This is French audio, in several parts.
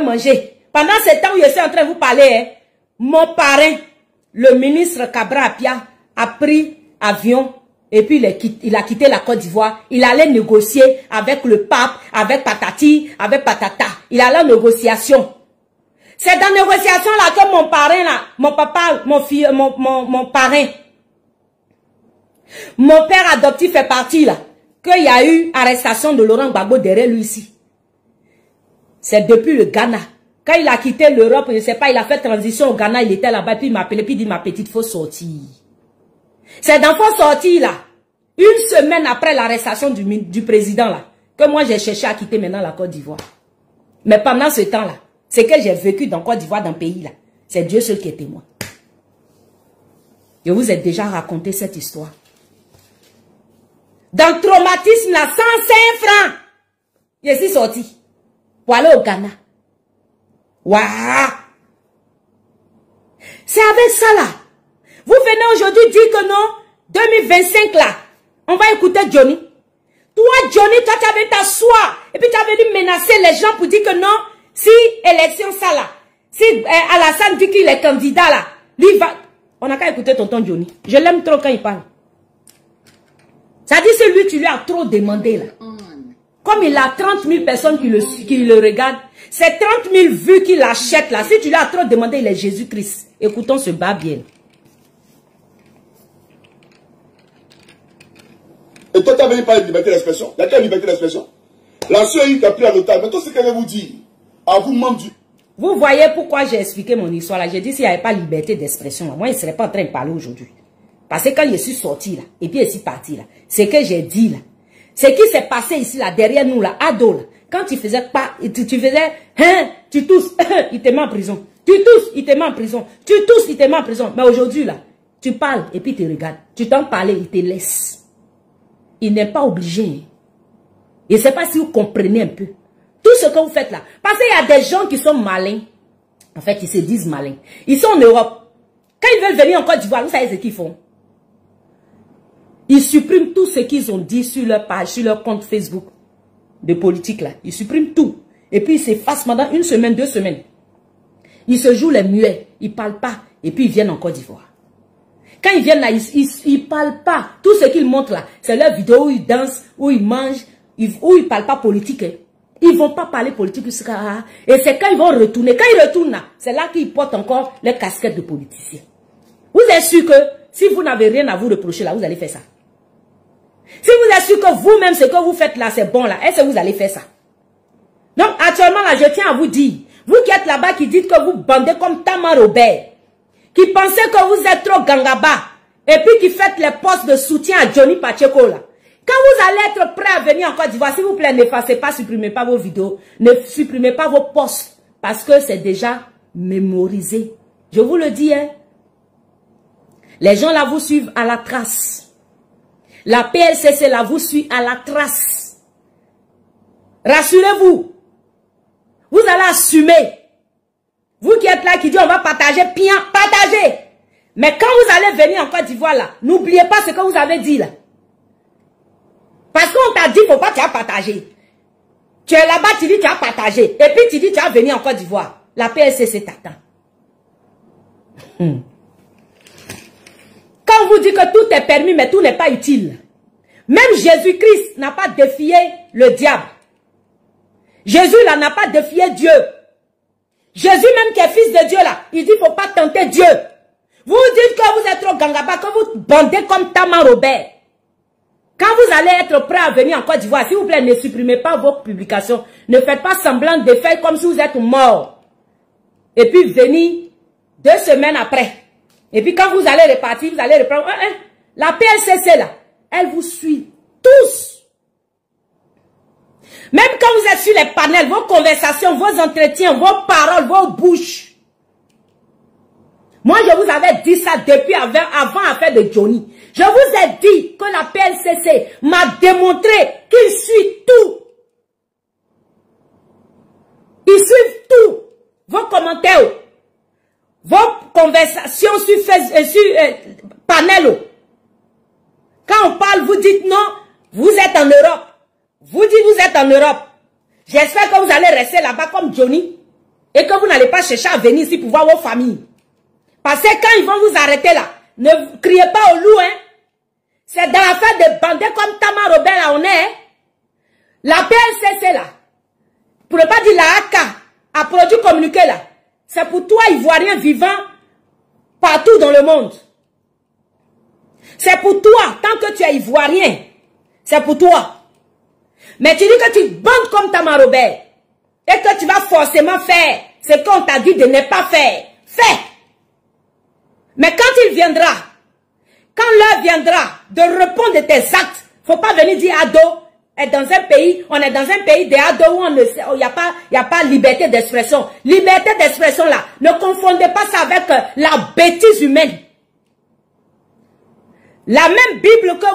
manger. Pendant ce temps où je suis en train de vous parler, hein, mon parrain, le ministre Cabra Apia, a pris avion et puis il a quitté la Côte d'Ivoire. Il allait négocier avec le pape, avec Patati, avec Patata. Il allait en négociation. C'est dans la négociation là que mon parrain, là, mon papa, mon parrain, mon père adoptif est parti là, qu'il y a eu arrestation de Laurent Gbagbo derrière lui ici. C'est depuis le Ghana. Quand il a quitté l'Europe, je ne sais pas, il a fait transition au Ghana, il était là-bas, puis il m'a appelé, puis il dit, ma petite, faut sortir. C'est dans faut sortir là, une semaine après l'arrestation du président là, que moi j'ai cherché à quitter maintenant la Côte d'Ivoire. Mais pendant ce temps là, c'est que j'ai vécu dans Côte d'Ivoire, dans le pays là, c'est Dieu seul qui est témoin. Je vous ai déjà raconté cette histoire. Dans le traumatisme là, 105 francs, je suis sorti pour aller au Ghana. Waouh! C'est avec ça là. Vous venez aujourd'hui dire que non, 2025 là, on va écouter Johnny. Toi Johnny, toi tu avais t'asseoir et puis tu avais dû menacer les gens pour dire que non, si élection ça là, si Alassane dit qu'il est candidat là, lui va... On n'a qu'à écouter tonton Johnny. Je l'aime trop quand il parle. Ça dit c'est lui tu lui as trop demandé là. Comme il a 30 000 personnes qui le regardent, c'est 30 000 vues qu'il achète là. Si tu lui as trop demandé, il est Jésus-Christ. Écoutons ce bas bien. Et toi, tu as venu parler de liberté d'expression. Il y a quelle liberté d'expression? L'ancien qui a pris à l'otage. Mais toi, c'est qu'elle vous dit. À vous, membre du... Vous voyez pourquoi j'ai expliqué mon histoire là. J'ai dit s'il n'y avait pas liberté d'expression là, moi, il ne serait pas en train de parler aujourd'hui. Parce que quand je suis sorti là, et puis je suis parti là, c'est que j'ai dit là. Ce qui s'est passé ici, là, derrière nous, là, ado, là, quand tu faisais pas, tu faisais, hein, tu tousses, il te met en prison. Tu tousses, il te met en prison. Tu tousses, il te met en prison. Mais aujourd'hui, là, tu parles et puis tu regardes. Tu t'en parles, il te laisse. Il n'est pas obligé. Je ne sais pas si vous comprenez un peu. Tout ce que vous faites là. Parce qu'il y a des gens qui sont malins. En fait, ils se disent malins. Ils sont en Europe. Quand ils veulent venir en Côte d'Ivoire, vous savez ce qu'ils font? Ils suppriment tout ce qu'ils ont dit sur leur page, sur leur compte Facebook de politique là. Ils suppriment tout. Et puis ils s'effacent pendant une semaine, 2 semaines. Ils se jouent les muets. Ils ne parlent pas. Et puis ils viennent en Côte d'Ivoire. Quand ils viennent là, ils ne parlent pas. Tout ce qu'ils montrent là, c'est leur vidéo où ils dansent, où ils mangent, où ils ne parlent pas politique. Hein. Ils ne vont pas parler politique. Et c'est quand ils vont retourner. Quand ils retournent là, c'est là qu'ils portent encore les casquettes de politiciens. Vous êtes sûr que si vous n'avez rien à vous reprocher là, vous allez faire ça? Si vous êtes sûr que vous-même, ce que vous faites là, c'est bon là, est-ce que vous allez faire ça? Donc, actuellement là, je tiens à vous dire, vous qui êtes là-bas, qui dites que vous bandez comme Tama Robert, qui pensez que vous êtes trop gangaba, et puis qui faites les postes de soutien à Johnny Pacheco là. Quand vous allez être prêt à venir en Côte d'Ivoire, s'il vous plaît, n'effacez pas, supprimez pas vos vidéos, ne supprimez pas vos posts, parce que c'est déjà mémorisé. Je vous le dis, hein. Les gens là vous suivent à la trace. La PLCC là vous suit à la trace. Rassurez-vous. Vous allez assumer. Vous qui êtes là, qui dit on va partager, bien, partagez. Mais quand vous allez venir en Côte d'Ivoire là, n'oubliez pas ce que vous avez dit là. Parce qu'on t'a dit, faut pas tu as partagé. Tu es là-bas, tu dis tu as partagé. Et puis tu dis tu as venir en Côte d'Ivoire. La PLCC t'attend. Quand on vous dit que tout est permis, mais tout n'est pas utile. Même Jésus-Christ n'a pas défié le diable. Jésus là n'a pas défié Dieu. Jésus même qui est fils de Dieu là, il dit faut pas tenter Dieu. Vous dites que vous êtes trop gangaba, que vous bandez comme Tama Robert. Quand vous allez être prêt à venir en Côte d'Ivoire, s'il vous plaît, ne supprimez pas vos publications. Ne faites pas semblant de faire comme si vous êtes mort. Et puis venir 2 semaines après. Et puis quand vous allez repartir, vous allez reprendre. La PLCC là, elle vous suit tous. Même quand vous êtes sur les panels, vos conversations, vos entretiens, vos paroles, vos bouches. Moi, je vous avais dit ça depuis avant l'affaire de Johnny. Je vous ai dit que la PLCC m'a démontré qu'il suit tout. Ils suivent tout. Vos commentaires, vos conversations sur panel. Quand on parle, vous dites non, vous êtes en Europe. Vous dites vous êtes en Europe. J'espère que vous allez rester là-bas comme Johnny. et que vous n'allez pas chercher à venir ici pour voir vos familles. Parce que quand ils vont vous arrêter là, ne criez pas au loup, hein. C'est dans l'affaire des bandits comme Tama Robert là, on est, hein. La PLCC là, pour ne pas dire la AK, a produit communiqué là. C'est pour toi, Ivoirien vivant partout dans le monde. C'est pour toi, tant que tu es Ivoirien, c'est pour toi. Mais tu dis que tu bandes comme Tama Robert et que tu vas forcément faire ce qu'on t'a dit de ne pas faire. Fais. Mais quand il viendra, quand l'heure viendra de répondre de tes actes, faut pas venir dire ado est dans un pays, on est dans un pays des ados où il n'y a pas liberté d'expression. Liberté d'expression là, ne confondez pas ça avec la bêtise humaine. La même Bible que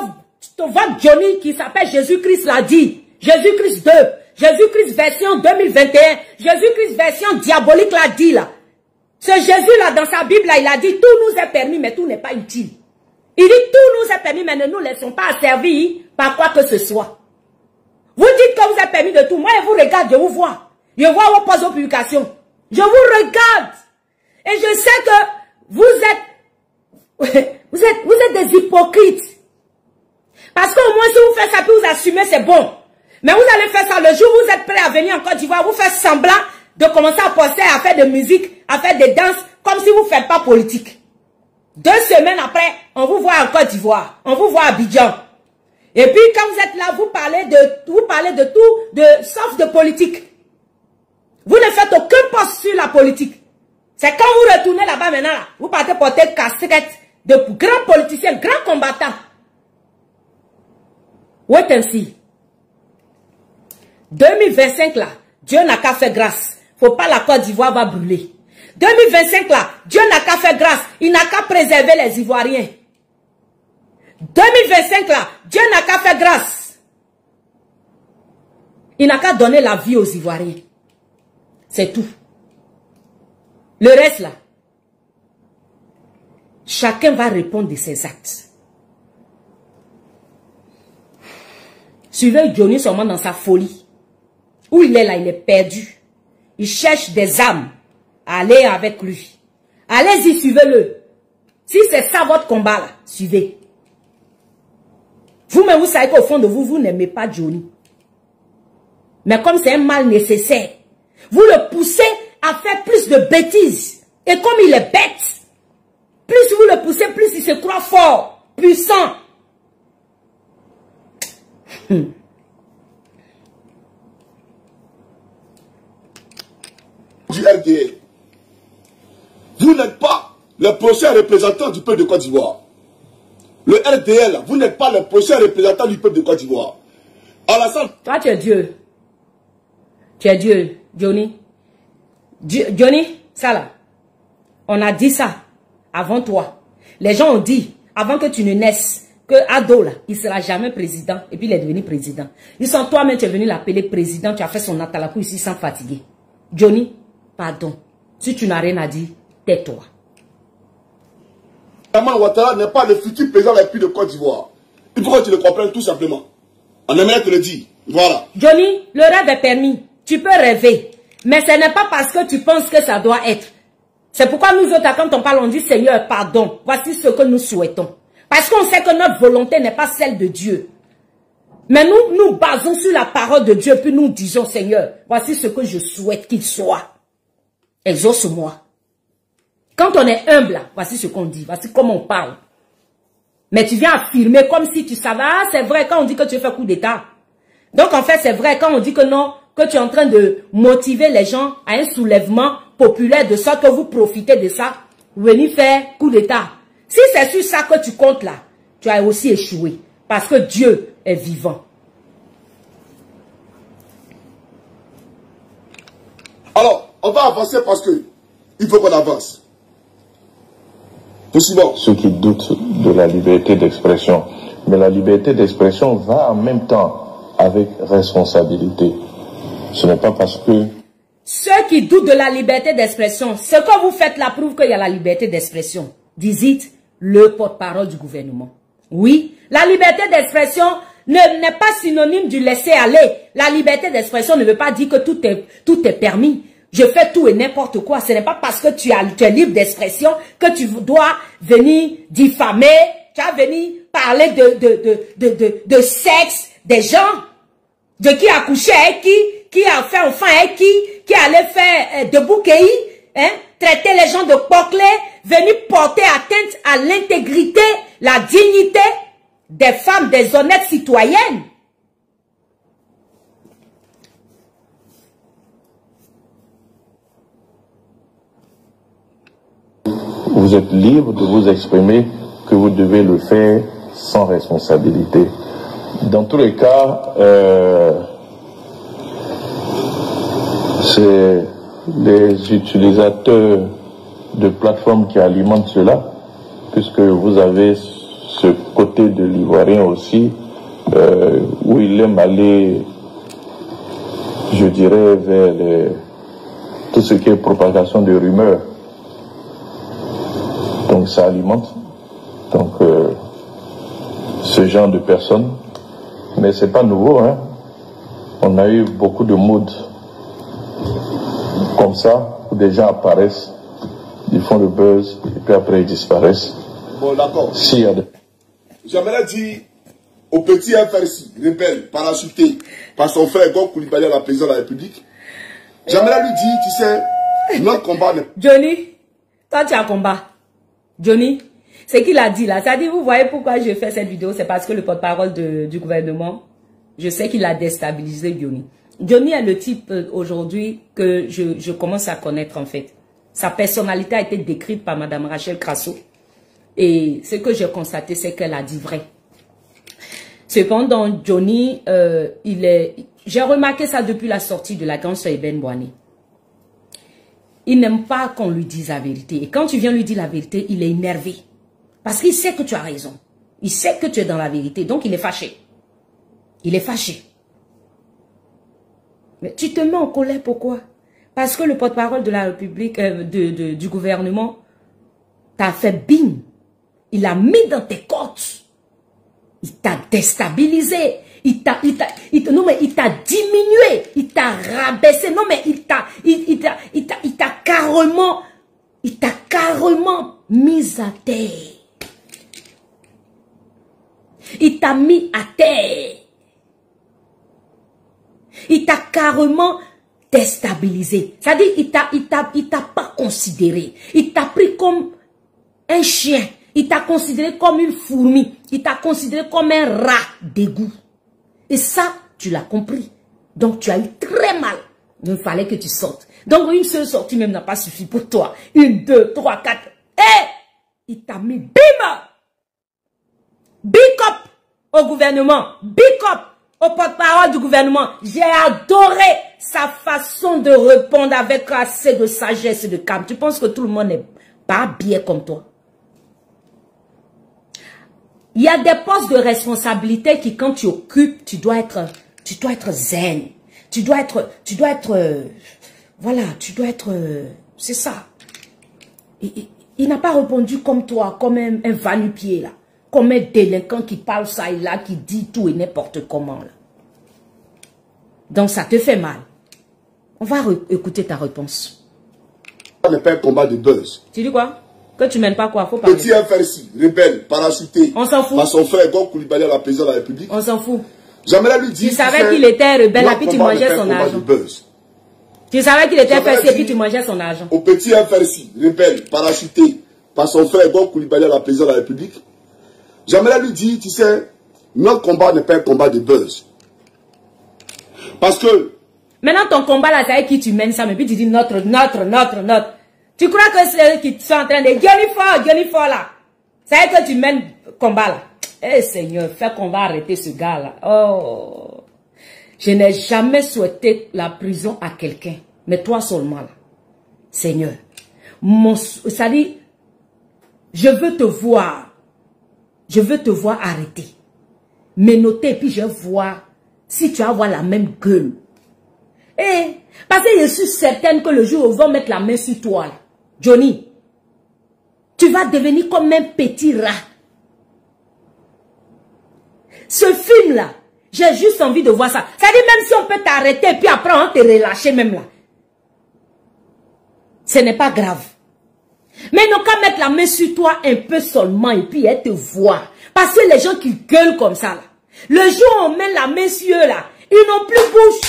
votre Johnny qui s'appelle Jésus-Christ l'a dit. Jésus-Christ 2, Jésus-Christ version 2021, Jésus-Christ version diabolique l'a dit là. Ce Jésus-là, dans sa Bible, là, il a dit, tout nous est permis, mais tout n'est pas utile. Il dit, tout nous est permis, mais ne nous laissons pas asservir par quoi que ce soit. Vous dites que vous êtes permis de tout. Moi, je vous regarde, je vous vois. Je vois vos postes de publication. Je vous regarde. Et je sais que vous êtes des hypocrites. Parce qu'au moins, si vous faites ça, puis vous assumez, c'est bon. Mais vous allez faire ça le jour où vous êtes prêt à venir en Côte d'Ivoire, vous faites semblant de commencer à poster, à faire de musique, à faire des danses, comme si vous ne faites pas politique. 2 semaines après, on vous voit en Côte d'Ivoire, on vous voit à Abidjan. Et puis quand vous êtes là, vous parlez de tout, sauf de politique. Vous ne faites aucun poste sur la politique. C'est quand vous retournez là-bas maintenant, là, vous partez porter casquette de grands politiciens, grands combattants. Wait and see. 2025 là, Dieu n'a qu'à faire grâce. Faut pas la Côte d'Ivoire va brûler. 2025 là, Dieu n'a qu'à faire grâce. Il n'a qu'à préserver les Ivoiriens. 2025 là, Dieu n'a qu'à faire grâce. Il n'a qu'à donner la vie aux Ivoiriens. C'est tout. Le reste là, chacun va répondre de ses actes. Suivez Johnny seulement dans sa folie. Où il est là, il est perdu. Il cherche des âmes à aller avec lui. Allez-y, suivez-le. Si c'est ça votre combat là, suivez. Vous-même, vous savez qu'au fond de vous, vous n'aimez pas Johnny. Mais comme c'est un mal nécessaire, vous le poussez à faire plus de bêtises. Et comme il est bête, plus vous le poussez, plus il se croit fort, puissant. Du RDL. Vous n'êtes pas le prochain représentant du peuple de Côte d'Ivoire. Le RDL, vous n'êtes pas le prochain représentant du peuple de Côte d'Ivoire. Alassane. Toi, tu es Dieu. Tu es Dieu, Johnny. Johnny, ça là, on a dit ça avant toi. Les gens ont dit, avant que tu ne naisses, que Ado là, il ne sera jamais président. Et puis il est devenu président. Ils sont toi-même, tu es venu l'appeler président, tu as fait son atalakou ici sans fatiguer. Johnny, pardon. Si tu n'as rien à dire, tais-toi. Alassane Ouattara n'est pas le futur président de la République de Côte d'Ivoire. Il faut que tu le comprennes tout simplement. On aimerait te le dire. Voilà. Johnny, le rêve est permis. Tu peux rêver. Mais ce n'est pas parce que tu penses que ça doit être. C'est pourquoi nous autres, quand on parle, on dit Seigneur, pardon. Voici ce que nous souhaitons. Parce qu'on sait que notre volonté n'est pas celle de Dieu. Mais nous nous basons sur la parole de Dieu, puis nous disons Seigneur, voici ce que je souhaite qu'il soit. Exauce-moi. Quand on est humble, là, voici ce qu'on dit, voici comment on parle. Mais tu viens affirmer comme si tu savais, ah c'est vrai quand on dit que tu fais coup d'état. Donc en fait c'est vrai quand on dit que non, que tu es en train de motiver les gens à un soulèvement populaire de sorte que vous profitez de ça, vous venez faire coup d'état. Si c'est sur ça que tu comptes là, tu as aussi échoué. Parce que Dieu est vivant. Alors, on va avancer parce que il faut qu'on avance. Possible. Ceux qui doutent de la liberté d'expression. Mais la liberté d'expression va en même temps avec responsabilité. Ce n'est pas parce que... Ceux qui doutent de la liberté d'expression, ce que vous faites là prouve qu'il y a la liberté d'expression. Dites le porte-parole du gouvernement. Oui, la liberté d'expression n'est pas synonyme du laisser aller. La liberté d'expression ne veut pas dire que tout est permis. je fais tout et n'importe quoi. Ce n'est pas parce que tu es libre d'expression que tu dois venir diffamer, tu vas venir parler de sexe des gens, de qui a couché avec qui a fait enfant avec qui allait faire debout Kei, hein, traiter les gens de poclés, venir porter atteinte à l'intégrité, la dignité des femmes, des honnêtes citoyennes. Vous êtes libre de vous exprimer, que vous devez le faire sans responsabilité. Dans tous les cas, c'est les utilisateurs de plateformes qui alimentent cela, puisque vous avez ce côté de l'Ivoirien aussi, où il aime aller, je dirais, vers tout ce qui est propagation de rumeurs. Donc ça alimente ce genre de personnes. Mais c'est pas nouveau, hein. On a eu beaucoup de modes comme ça, où des gens apparaissent, ils font le buzz, et puis après ils disparaissent. Bon, d'accord. Si, j'aimerais dire au petit FRC, rebelle, parachuté par son frère Gon Koulibaly à la présidence de la République, j'aimerais lui dire, tu sais, notre combat n'est... Johnny, toi tu as combat. Johnny, ce qu'il a dit là, ça dit, vous voyez pourquoi je fais cette vidéo, c'est parce que le porte-parole du gouvernement, je sais qu'il a déstabilisé Johnny. Johnny est le type aujourd'hui que je commence à connaître en fait. Sa personnalité a été décrite par Madame Rachel Crasso. Et ce que j'ai constaté, c'est qu'elle a dit vrai. Cependant, Johnny, j'ai remarqué ça depuis la sortie de la grande sœur Eben Boigny. Il n'aime pas qu'on lui dise la vérité. Et quand tu viens lui dire la vérité, il est énervé. Parce qu'il sait que tu as raison. Il sait que tu es dans la vérité. Donc, il est fâché. Il est fâché. Mais tu te mets en colère, pourquoi? Parce que le porte-parole de la République, du gouvernement, t'a fait bing. Il a mis dans tes côtes. Il t'a déstabilisé. Il t'a diminué. Il t'a rabaissé. Non, mais il t'a carrément mis à terre. Il t'a mis à terre. Il t'a carrément déstabilisé. C'est-à-dire, il t'a pas considéré. Il t'a pris comme un chien. Il t'a considéré comme une fourmi. Il t'a considéré comme un rat d'égout. Et ça, tu l'as compris. Donc, tu as eu très mal. Il fallait que tu sortes. Donc, une seule sortie même n'a pas suffi pour toi. 1, 2, 3, 4. Il t'a mis bim! Big up au gouvernement. Big up au porte-parole du gouvernement. J'ai adoré sa façon de répondre avec assez de sagesse et de calme. Tu penses que tout le monde n'est pas bien comme toi? Il y a des postes de responsabilité qui, quand tu occupes, tu dois être zen. C'est ça. Il n'a pas répondu comme toi, comme un va-nu-pied là. Comme un délinquant qui parle ça et là, qui dit tout et n'importe comment là. Donc ça te fait mal. On va écouter ta réponse. Ça n'est pas un combat de buzz. Tu dis quoi? Que tu mènes pas quoi? Faut parler. Petit FRC, rebelle, parachuté. On s'en fout. Par son frère Gon Koulibaly à la présidence de la République. On s'en fout. J'aimerais lui dire... Tu savais qu'il était rebelle et puis tu mangeais son argent. Tu savais qu'il était FRC et puis tu mangeais son argent. Au petit FRC, rebelle, parachuté, par son frère Gon Koulibaly à la présidence de la République. J'aimerais lui dire, tu sais, notre combat n'est pas un combat de buzz. Parce que... Maintenant, ton combat là, c'est avec qui tu mènes ça, mais puis tu dis notre. Tu crois que c'est eux qui sont en train de gueuler fort là. C'est avec que tu mènes combat là. Eh Seigneur, fais qu'on va arrêter ce gars là. Oh. Je n'ai jamais souhaité la prison à quelqu'un. Mais toi seulement là. Seigneur. Ça dit, je veux te voir. Je veux te voir arrêter. Mais noter, puis je vais voir si tu vas avoir la même gueule. Eh, parce que je suis certaine que le jour où ils vont mettre la main sur toi, là, Johnny, tu vas devenir comme un petit rat. Ce film-là, j'ai juste envie de voir ça. Ça dit même si on peut t'arrêter, puis après on te relâcher même là. ce n'est pas grave. Mais ils n'ont qu'à mettre la main sur toi un peu seulement et puis elle te voit. Parce que les gens qui gueulent comme ça, là, le jour où on met la main sur eux, là, ils n'ont plus bouche.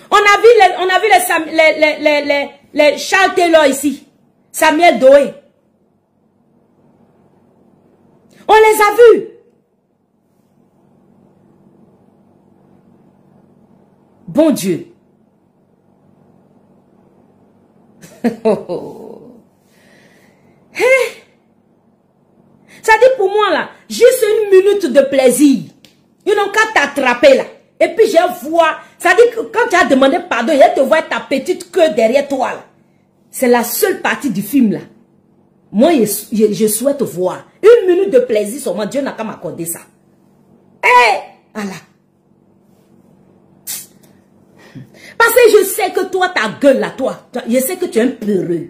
On a vu les Charles Taylor ici. Samuel Doe. On les a vus. Bon Dieu. Ça dit pour moi là, juste une minute de plaisir. Ils n'ont qu'à t'attraper là. Et puis je vois, ça dit que quand tu as demandé pardon, je te vois ta petite queue derrière toi là. C'est la seule partie du film là. Moi je souhaite voir. Une minute de plaisir seulement, Dieu n'a qu'à m'accorder ça. Voilà. Parce que je sais que toi, ta gueule là, toi, je sais que tu es un peureux.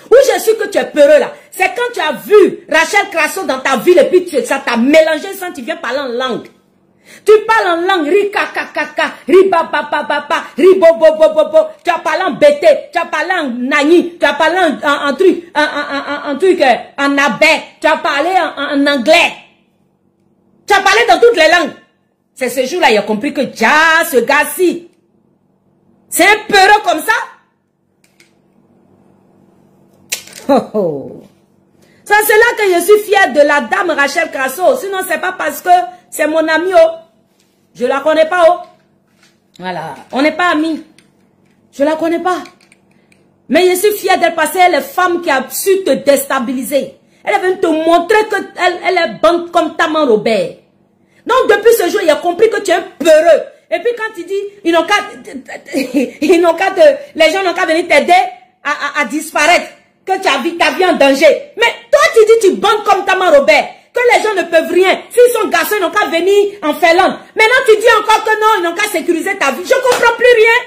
Où je suis que tu es peureux là, c'est quand tu as vu Rachel Crasso dans ta ville et puis ça t'a mélangé sans tu viens parler en langue. Tu parles en langue, ri kakakaka, ri bababababa, ri bobobobobo, tu as parlé en bété, tu as parlé en nani, tu as parlé en truc, en abé, tu as parlé en anglais. Tu as parlé dans toutes les langues. C'est ce jour-là, il a compris que ce gars-ci, c'est un peureux comme ça. C'est là que je suis fière de la dame Rachel Crasso. Sinon, c'est pas parce que c'est mon ami. Je la connais pas. Voilà. On n'est pas amis. Je la connais pas. Mais je suis fière d'elle parce qu'elle est femme qui a su te déstabiliser. Elle est venue te montrer qu'elle est bonne comme Taman Robert. Donc, depuis ce jour, il a compris que tu es un peureux. Et puis, quand il dit, les gens n'ont qu'à venir t'aider à disparaître. Que tu as vu ta vie en danger. Mais toi, tu dis, tu bandes comme Taman Robert. Que les gens ne peuvent rien. S'ils sont garçons, ils n'ont qu'à venir en Finlande. Maintenant, tu dis encore que non, ils n'ont qu'à sécuriser ta vie. Je ne comprends plus rien.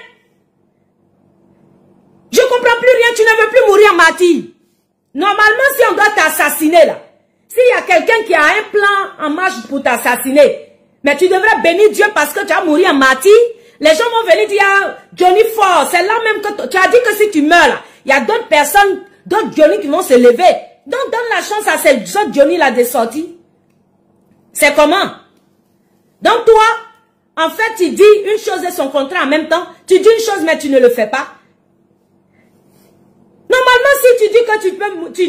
Je ne comprends plus rien. Tu ne veux plus mourir en martyr. Normalement, si on doit t'assassiner là, s'il y a quelqu'un qui a un plan en marche pour t'assassiner, mais tu devrais bénir Dieu parce que tu as mouru en martyr. Les gens vont venir dire, ah, Johnny Ford, c'est là même que tu as dit que si tu meurs là, il y a d'autres personnes, d'autres Johnny qui vont se lever. Donc donne la chance à ces autres Johnny là de sortir. C'est comment? Donc toi, en fait, tu dis une chose et son contraire en même temps. Tu dis une chose mais tu ne le fais pas. Normalement, si tu dis que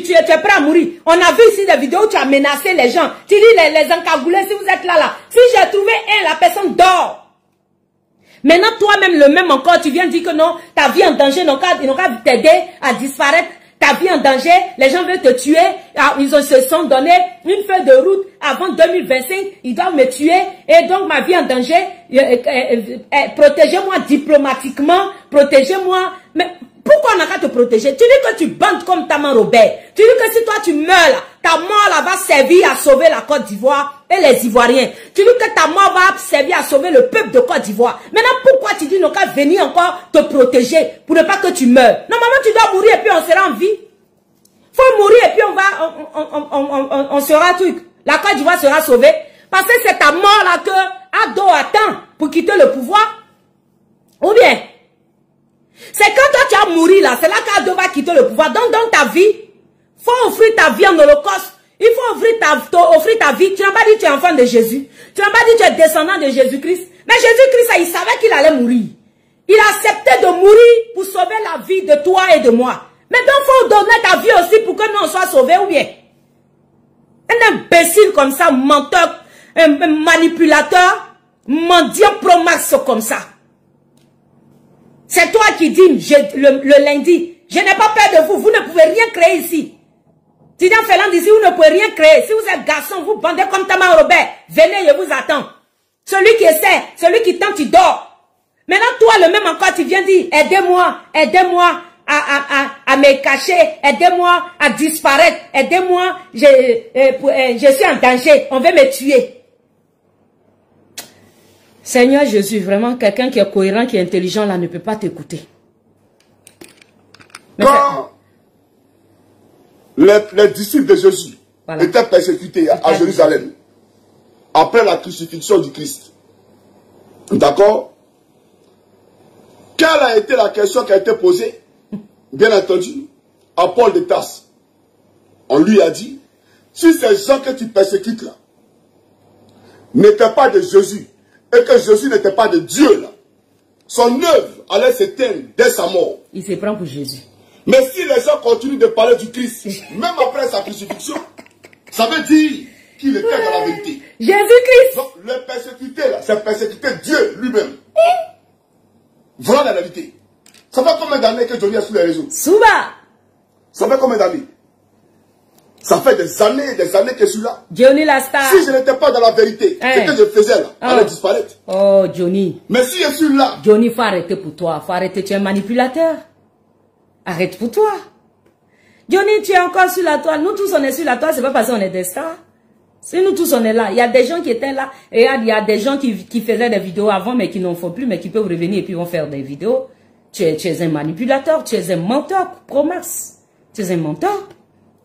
tu es prêt à mourir, on a vu ici des vidéos où tu as menacé les gens. Tu dis les encagoulés, si vous êtes là. Si j'ai trouvé la personne dort. Maintenant, toi-même, le même encore, tu viens dire que non, ta vie en danger, ils n'ont qu'à t'aider à disparaître. Ta vie en danger, les gens veulent te tuer. Ils se sont donné une feuille de route avant 2025. Ils doivent me tuer. Et donc, ma vie en danger, protégez-moi diplomatiquement, protégez-moi. Mais pourquoi on n'a qu'à te protéger? Tu dis que tu bandes comme Taman Robert. Tu dis que si toi tu meurs là, ta mort là va servir à sauver la Côte d'Ivoire et les Ivoiriens. Tu dis que ta mort va servir à sauver le peuple de Côte d'Ivoire. Maintenant, pourquoi tu dis non qu'à venir encore te protéger pour ne pas que tu meurs? Normalement, tu dois mourir et puis on sera en vie. Faut mourir et puis on sera truc. La Côte d'Ivoire sera sauvée. Parce que c'est ta mort là que Ado attend pour quitter le pouvoir. Ou bien, c'est quand toi tu as mouru là, c'est là qu'Ado va quitter le pouvoir. Donc dans ta vie, faut offrir ta vie en holocauste. Il faut offrir ta vie. Tu n'as pas dit que tu es enfant de Jésus. Tu n'as pas dit que tu es descendant de Jésus-Christ. Mais Jésus-Christ, il savait qu'il allait mourir. Il a accepté de mourir pour sauver la vie de toi et de moi. Maintenant, il faut donner ta vie aussi pour que nous on soit sauvés ou bien. Un imbécile comme ça, menteur, un manipulateur, mendiant pro max comme ça. C'est toi qui dis le lundi, je n'ai pas peur de vous, vous ne pouvez rien créer ici. Tu dis en Finlande ici, vous ne pouvez rien créer. Si vous êtes garçon, vous bandez comme Taman Robert, venez, je vous attends. Celui qui essaie, celui qui tente, il dort. Maintenant, toi, le même encore, tu viens dire, aidez-moi, aidez-moi à me cacher, aidez-moi à disparaître, aidez-moi, je suis en danger, on veut me tuer. Seigneur Jésus, vraiment, quelqu'un qui est cohérent, qui est intelligent, là, ne peut pas t'écouter. Quand les disciples de Jésus étaient persécutés à Jérusalem, après la crucifixion du Christ, d'accord? Quelle a été la question qui a été posée? Bien entendu, à Paul de Tarse. On lui a dit, si ces gens que tu persécutes là, n'étaient pas de Jésus, et que Jésus n'était pas de Dieu là, son œuvre allait s'éteindre dès sa mort. Il se prend pour Jésus. Mais si les gens continuent de parler du Christ, même après sa crucifixion, ça veut dire qu'il était dans la vérité. Jésus-Christ. Donc, le persécuté là, c'est persécuter Dieu lui-même. Voilà la réalité. Ça fait combien d'années que Johnny est sur les réseaux? Souba. Ça fait combien d'années? Ça fait des années et des années que je suis là. Johnny la star. Si je n'étais pas dans la vérité, ce que je faisais là, allait disparaître. Oh, Johnny. Mais si je suis là... Johnny, il faut arrêter pour toi. Il faut arrêter, tu es un manipulateur. Arrête pour toi. Johnny, tu es encore sur la toile. Nous tous, on est sur la toile. C'est pas parce qu'on est des stars. Si nous tous, on est là. Il y a des gens qui étaient là. Et il y a des gens qui faisaient des vidéos avant, mais qui n'en font plus, mais qui peuvent revenir et puis vont faire des vidéos. Tu es un manipulateur. Tu es un menteur. Promax. Tu es un menteur.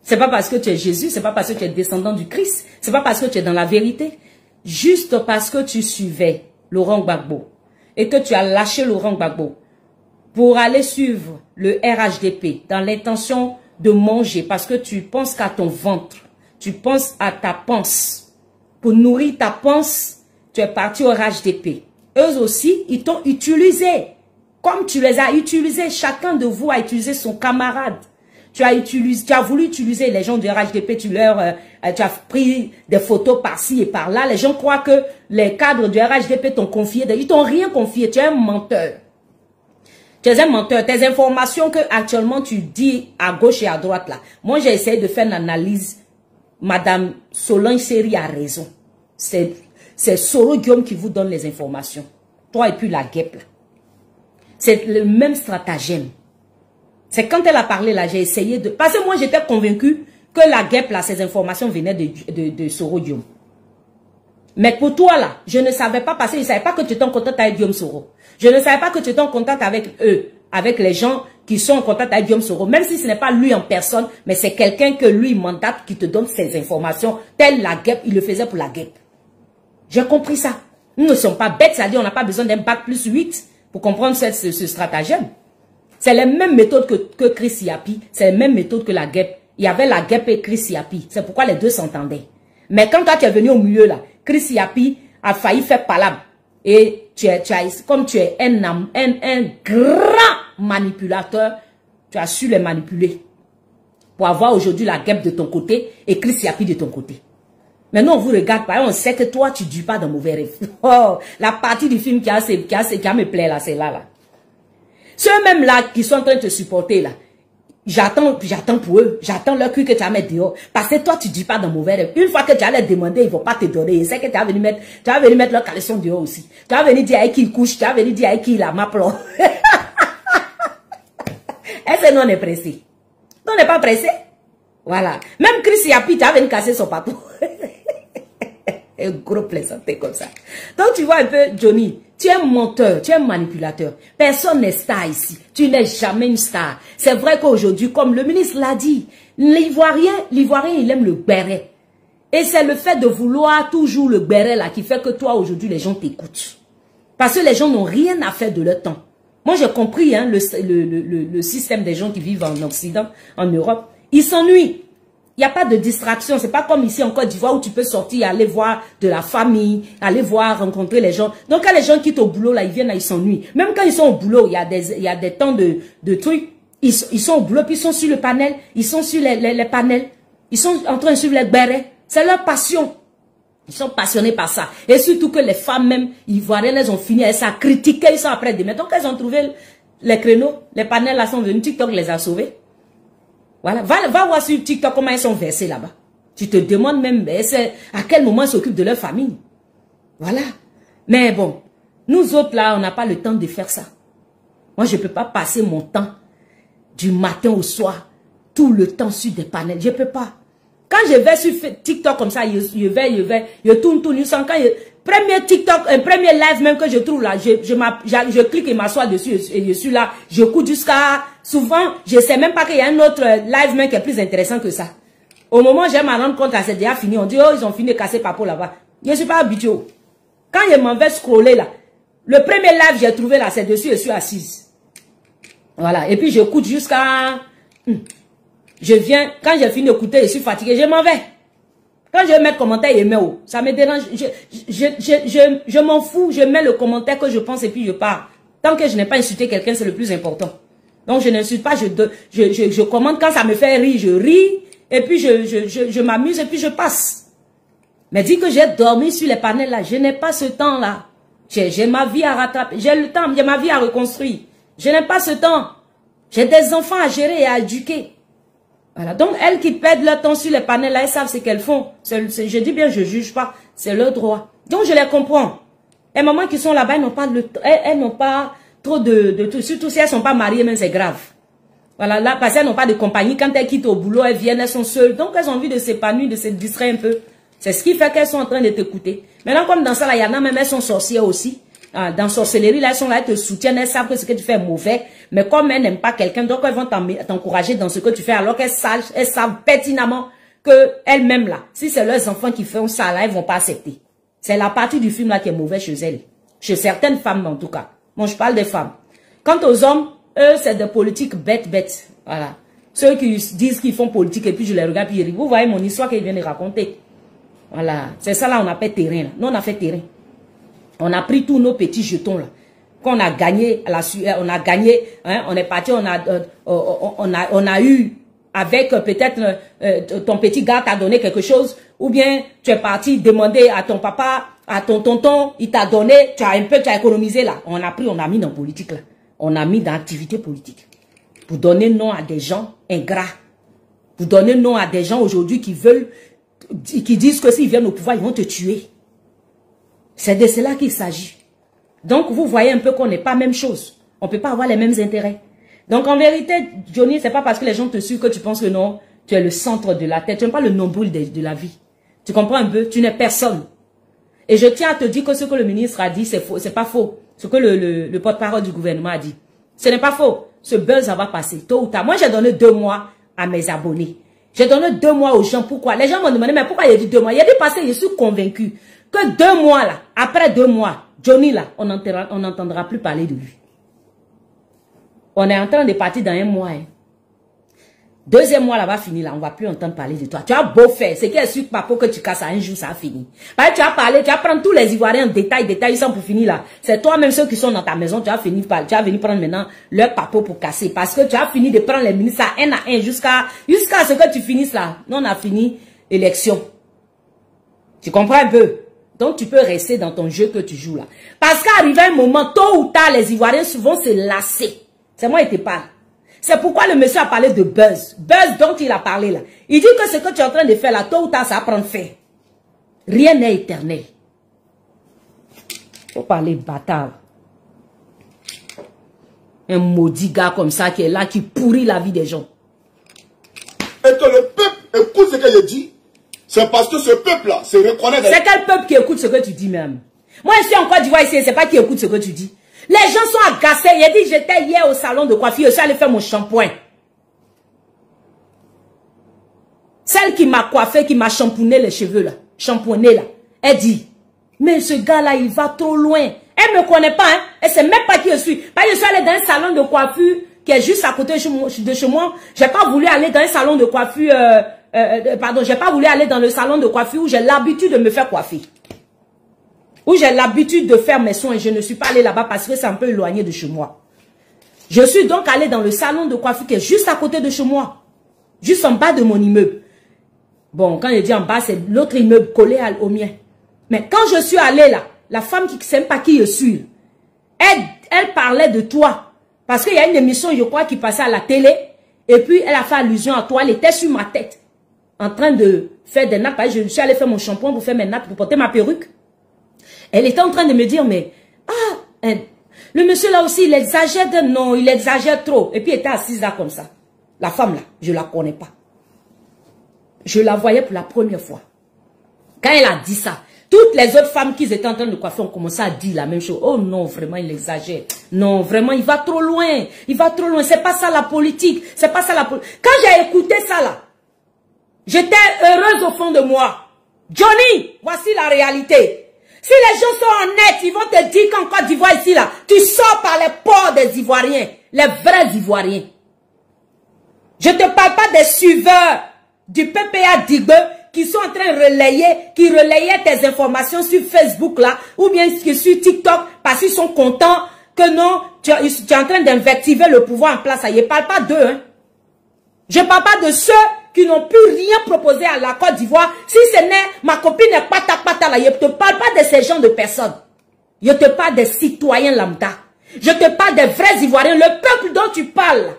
C'est pas parce que tu es Jésus, c'est pas parce que tu es descendant du Christ, c'est pas parce que tu es dans la vérité. Juste parce que tu suivais Laurent Gbagbo et que tu as lâché Laurent Gbagbo pour aller suivre le RHDP dans l'intention de manger parce que tu penses qu'à ton ventre, tu penses à ta panse. Pour nourrir ta panse, tu es parti au RHDP. Eux aussi, ils t'ont utilisé. Comme tu les as utilisés, chacun de vous a utilisé son camarade. Tu as voulu utiliser les gens du RHDP, tu as pris des photos par-ci et par-là. Les gens croient que les cadres du RHDP t'ont confié. Ils t'ont rien confié. Tu es un menteur. Tu es un menteur. Tes informations que actuellement tu dis à gauche et à droite là. Moi, j'ai essayé de faire une analyse. Madame Solange Seri a raison. C'est Soro Guillaume qui vous donne les informations. Toi et puis la guêpe là. C'est le même stratagème. C'est quand elle a parlé là, j'ai essayé de... Parce que moi, j'étais convaincu que la guêpe là, ces informations venaient de Soro Guillaume. Mais pour toi là, je ne savais pas parce que je ne savais pas que tu étais en contact avec Guillaume Soro. Je ne savais pas que tu étais en contact avec eux, avec les gens qui sont en contact avec Guillaume Soro. Même si ce n'est pas lui en personne, mais c'est quelqu'un que lui mandate qui te donne ces informations. Telle la guêpe, il le faisait pour la guêpe. J'ai compris ça. Nous ne sommes pas bêtes, c'est-à-dire on n'a pas besoin d'un bac plus 8 pour comprendre ce stratagème. C'est la même méthode que Chris Yapi. C'est la même méthode que la guêpe. Il y avait la guêpe et Chris Yapi. C'est pourquoi les deux s'entendaient. Mais quand toi tu es venu au milieu là, Chris Yapi a failli faire palabre. Et comme tu es un grand manipulateur, tu as su les manipuler. Pour avoir aujourd'hui la guêpe de ton côté et Chris Yapi de ton côté. Maintenant on vous regarde pas, on sait que toi tu ne dis pas dans mauvais rêve. Oh, la partie du film qui a me plaît là, c'est là. Ceux-mêmes là qui sont en train de te supporter là, j'attends pour eux, j'attends leur cul que tu vas mettre dehors. Parce que toi tu dis pas dans mauvais rêve. Une fois que tu vas les demander, ils vont pas te donner. C'est que tu vas venir mettre leur caleçon dehors aussi. Tu vas venir dire avec qui il couche, tu vas venir dire avec qui il a ma plan. Est-ce que nous on est pressé? Nous on n'est pas pressé. Voilà. Même Chris Yapi, tu vas venir casser son papou. Un gros plaisanté comme ça. Donc tu vois un peu, Johnny, tu es un menteur, tu es un manipulateur. Personne n'est star ici. Tu n'es jamais une star. C'est vrai qu'aujourd'hui, comme le ministre l'a dit, l'Ivoirien, il aime le béret. Et c'est le fait de vouloir toujours le béret là qui fait que toi, aujourd'hui, les gens t'écoutent. Parce que les gens n'ont rien à faire de leur temps. Moi, j'ai compris hein, le système des gens qui vivent en Occident, en Europe. Ils s'ennuient. Il n'y a pas de distraction. C'est pas comme ici en Côte d'Ivoire où tu peux sortir, aller voir de la famille, aller voir, rencontrer les gens. Donc quand les gens quittent au boulot, là, ils viennent, là, ils s'ennuient. Même quand ils sont au boulot, il y a des temps de trucs. Ils sont au boulot, puis ils sont sur le panel. Ils sont sur les panels. Ils sont en train de suivre les bérets. C'est leur passion. Ils sont passionnés par ça. Et surtout que les femmes même ivoiriennes, elles ont fini à ça, critiquer, ils sont après demain. Donc elles ont trouvé les créneaux. Les panels là sont venus. TikTok les a sauvés. Voilà, va voir sur TikTok comment ils sont versés là-bas. Tu te demandes même à quel moment ils s'occupent de leur famille. Voilà. Mais bon, nous autres là, on n'a pas le temps de faire ça. Moi, je ne peux pas passer mon temps du matin au soir, tout le temps sur des panels. Je ne peux pas. Quand je vais sur TikTok comme ça, je tourne, premier TikTok, un premier live même que je trouve là, je clique et m'assois dessus et je suis là, je cours jusqu'à... Souvent, je ne sais même pas qu'il y a un autre live même qui est plus intéressant que ça. Au moment où je me rends compte que c'est déjà fini, on dit, oh, ils ont fini de casser Papo là-bas. Je ne suis pas habitué. Quand je m'en vais scroller là, le premier live que j'ai trouvé là, c'est dessus, je suis assise. Voilà. Et puis, j'écoute jusqu'à... Je viens, quand j'ai fini d'écouter, je suis fatigué, je m'en vais. Quand je mets le commentaire, il met où? Ça me dérange. Je m'en fous, je mets le commentaire que je pense et puis je pars. Tant que je n'ai pas insulté quelqu'un, c'est le plus important. Donc, je n'insulte pas, je commente. Quand ça me fait rire, je ris. Et puis, je m'amuse et puis je passe. Mais dis que j'ai dormi sur les panels là, je n'ai pas ce temps-là. J'ai ma vie à rattraper. J'ai le temps, j'ai ma vie à reconstruire. Je n'ai pas ce temps. J'ai des enfants à gérer et à éduquer. Voilà. Donc, elles qui perdent leur temps sur les panels là, elles savent ce qu'elles font. Je dis bien, je juge pas. C'est leur droit. Donc, je les comprends. Les mamans qui sont là-bas, elles n'ont pas trop de tout. Surtout si elles ne sont pas mariées, même c'est grave. Voilà, là, parce qu'elles n'ont pas de compagnie. Quand elles quittent au boulot, elles viennent, elles sont seules. Donc, elles ont envie de s'épanouir, de se distraire un peu. C'est ce qui fait qu'elles sont en train de t'écouter. Maintenant, comme dans ça, là, il y en a même, elles sont sorcières aussi. Dans sorcellerie, là, elles sont là, elles te soutiennent, elles savent que ce que tu fais est mauvais. Mais comme elles n'aiment pas quelqu'un, donc elles vont t'encourager dans ce que tu fais, alors qu'elles savent pertinemment que elles-mêmes, là, si c'est leurs enfants qui font ça, là, elles vont pas accepter. C'est la partie du film, là, qui est mauvaise chez elles. Chez certaines femmes, en tout cas. Bon, je parle des femmes. Quant aux hommes, eux, c'est des politiques bêtes. Voilà. Ceux qui disent qu'ils font politique et puis je les regarde puis je dis, vous voyez mon histoire qu'ils viennent de raconter. Voilà. C'est ça là, on appelle terrain. Là. Nous, on a fait terrain. On a pris tous nos petits jetons là. Qu'on a gagné, on a gagné, hein, on est parti, on a eu, avec peut-être ton petit gars t'a donné quelque chose, ou bien tu es parti demander à ton papa, à ton tonton, il t'a donné, tu as économisé là. On a pris, on a mis dans politique là. On a mis dans l'activité politique. Pour donner nom à des gens ingrats. Pour donner nom à des gens aujourd'hui qui disent que s'ils viennent au pouvoir, ils vont te tuer. C'est de cela qu'il s'agit. Donc, vous voyez un peu qu'on n'est pas la même chose. On ne peut pas avoir les mêmes intérêts. Donc, en vérité, Johnny, c'est pas parce que les gens te suivent que tu penses que non, tu es le centre de la tête. Tu n'es pas le nombril de la vie. Tu comprends un peu? Tu n'es personne. Et je tiens à te dire que ce que le ministre a dit, c'est faux. C'est pas faux. Ce que le porte-parole du gouvernement a dit. Ce n'est pas faux. Ce buzz, ça va passer tôt ou tard. Moi, j'ai donné 2 mois à mes abonnés. J'ai donné 2 mois aux gens. Pourquoi? Les gens m'ont demandé, mais pourquoi il a dit 2 mois? Il a dit parce que je suis convaincu que 2 mois là, après 2 mois, Johnny là, on n'entendra plus parler de lui. On est en train de partir dans 1 mois. Hein. 2e mois là va finir là, on va plus entendre parler de toi. Tu as beau faire, c'est qu'il y a sur papo que tu casses, un jour ça a fini. Parce que tu as parlé, tu vas prendre tous les Ivoiriens en détail, sans pour finir là. C'est toi-même ceux qui sont dans ta maison, tu vas venir prendre maintenant leur papo pour casser. Parce que tu as fini de prendre les ministres à 1 à 1 jusqu'à ce que tu finisses là. Nous on a fini élection. Tu comprends un peu? Donc tu peux rester dans ton jeu que tu joues là. Parce qu'arrivé un moment, tôt ou tard, les Ivoiriens souvent se lasser. C'est moi qui te parle. C'est pourquoi le monsieur a parlé de buzz. Buzz dont il a parlé là. Il dit que ce que tu es en train de faire là, tôt ou tard, ça va prendre fin. Rien n'est éternel. Faut parler bâtard. Un maudit gars comme ça qui est là, qui pourrit la vie des gens. Et que le peuple écoute ce que je dis, c'est parce que ce peuple-là se reconnaît. C'est quel peuple qui écoute ce que tu dis même? Moi, je suis en Côte d'Ivoire ici, c'est pas qui écoute ce que tu dis. Les gens sont agacés. Il a dit, j'étais hier au salon de coiffure, je suis allé faire mon shampoing. Celle qui m'a coiffé, qui m'a shampooné les cheveux là, shampooné là, elle dit, mais ce gars-là, il va trop loin. Elle me connaît pas, hein. Elle sait même pas qui je suis. Parce que je suis allé dans un salon de coiffure qui est juste à côté de chez moi. J'ai pas voulu aller dans un salon de coiffure, j'ai pas voulu aller dans le salon de coiffure où j'ai l'habitude de me faire coiffer. Où j'ai l'habitude de faire mes soins. Je ne suis pas allé là-bas parce que c'est un peu éloigné de chez moi. Je suis donc allé dans le salon de coiffure qui est juste à côté de chez moi. Juste en bas de mon immeuble. Bon, quand je dis en bas, c'est l'autre immeuble collé au mien. Mais quand je suis allé là, la femme qui ne sait pas qui je suis, elle parlait de toi. Parce qu'il y a une émission, je crois, qui passait à la télé. Et puis, elle a fait allusion à toi. Elle était sur ma tête. En train de faire des nappes. Je suis allé faire mon shampoing pour faire mes nappes, pour porter ma perruque. Elle était en train de me dire, mais, le monsieur là aussi, il exagère non, il exagère trop. Et puis, elle était assise là comme ça. La femme là, je ne la connais pas. Je la voyais pour la première fois. Quand elle a dit ça, toutes les autres femmes qui étaient en train de coiffer ont commencé à dire la même chose. Oh non, vraiment, il exagère. Non, vraiment, il va trop loin. Il va trop loin. C'est pas ça la politique. C'est pas ça la politique. Quand j'ai écouté ça là, j'étais heureuse au fond de moi. Johnny, voici la réalité. Si les gens sont honnêtes, ils vont te dire qu'en Côte d'Ivoire ici là, tu sors par les ports des Ivoiriens. Les vrais Ivoiriens. Je ne te parle pas des suiveurs du PPA Digue qui sont en train de relayer tes informations sur Facebook là, ou bien sur TikTok, parce qu'ils sont contents que non, tu es en train d'invectiver le pouvoir en place. Je ne parle pas d'eux. Hein. Je ne parle pas de ceux qui n'ont plus rien proposé à la Côte d'Ivoire. Si ce n'est ma copine pata là, je ne te parle pas de ces gens de personnes. Je te parle des citoyens lambda. Je te parle des vrais Ivoiriens. Le peuple dont tu parles,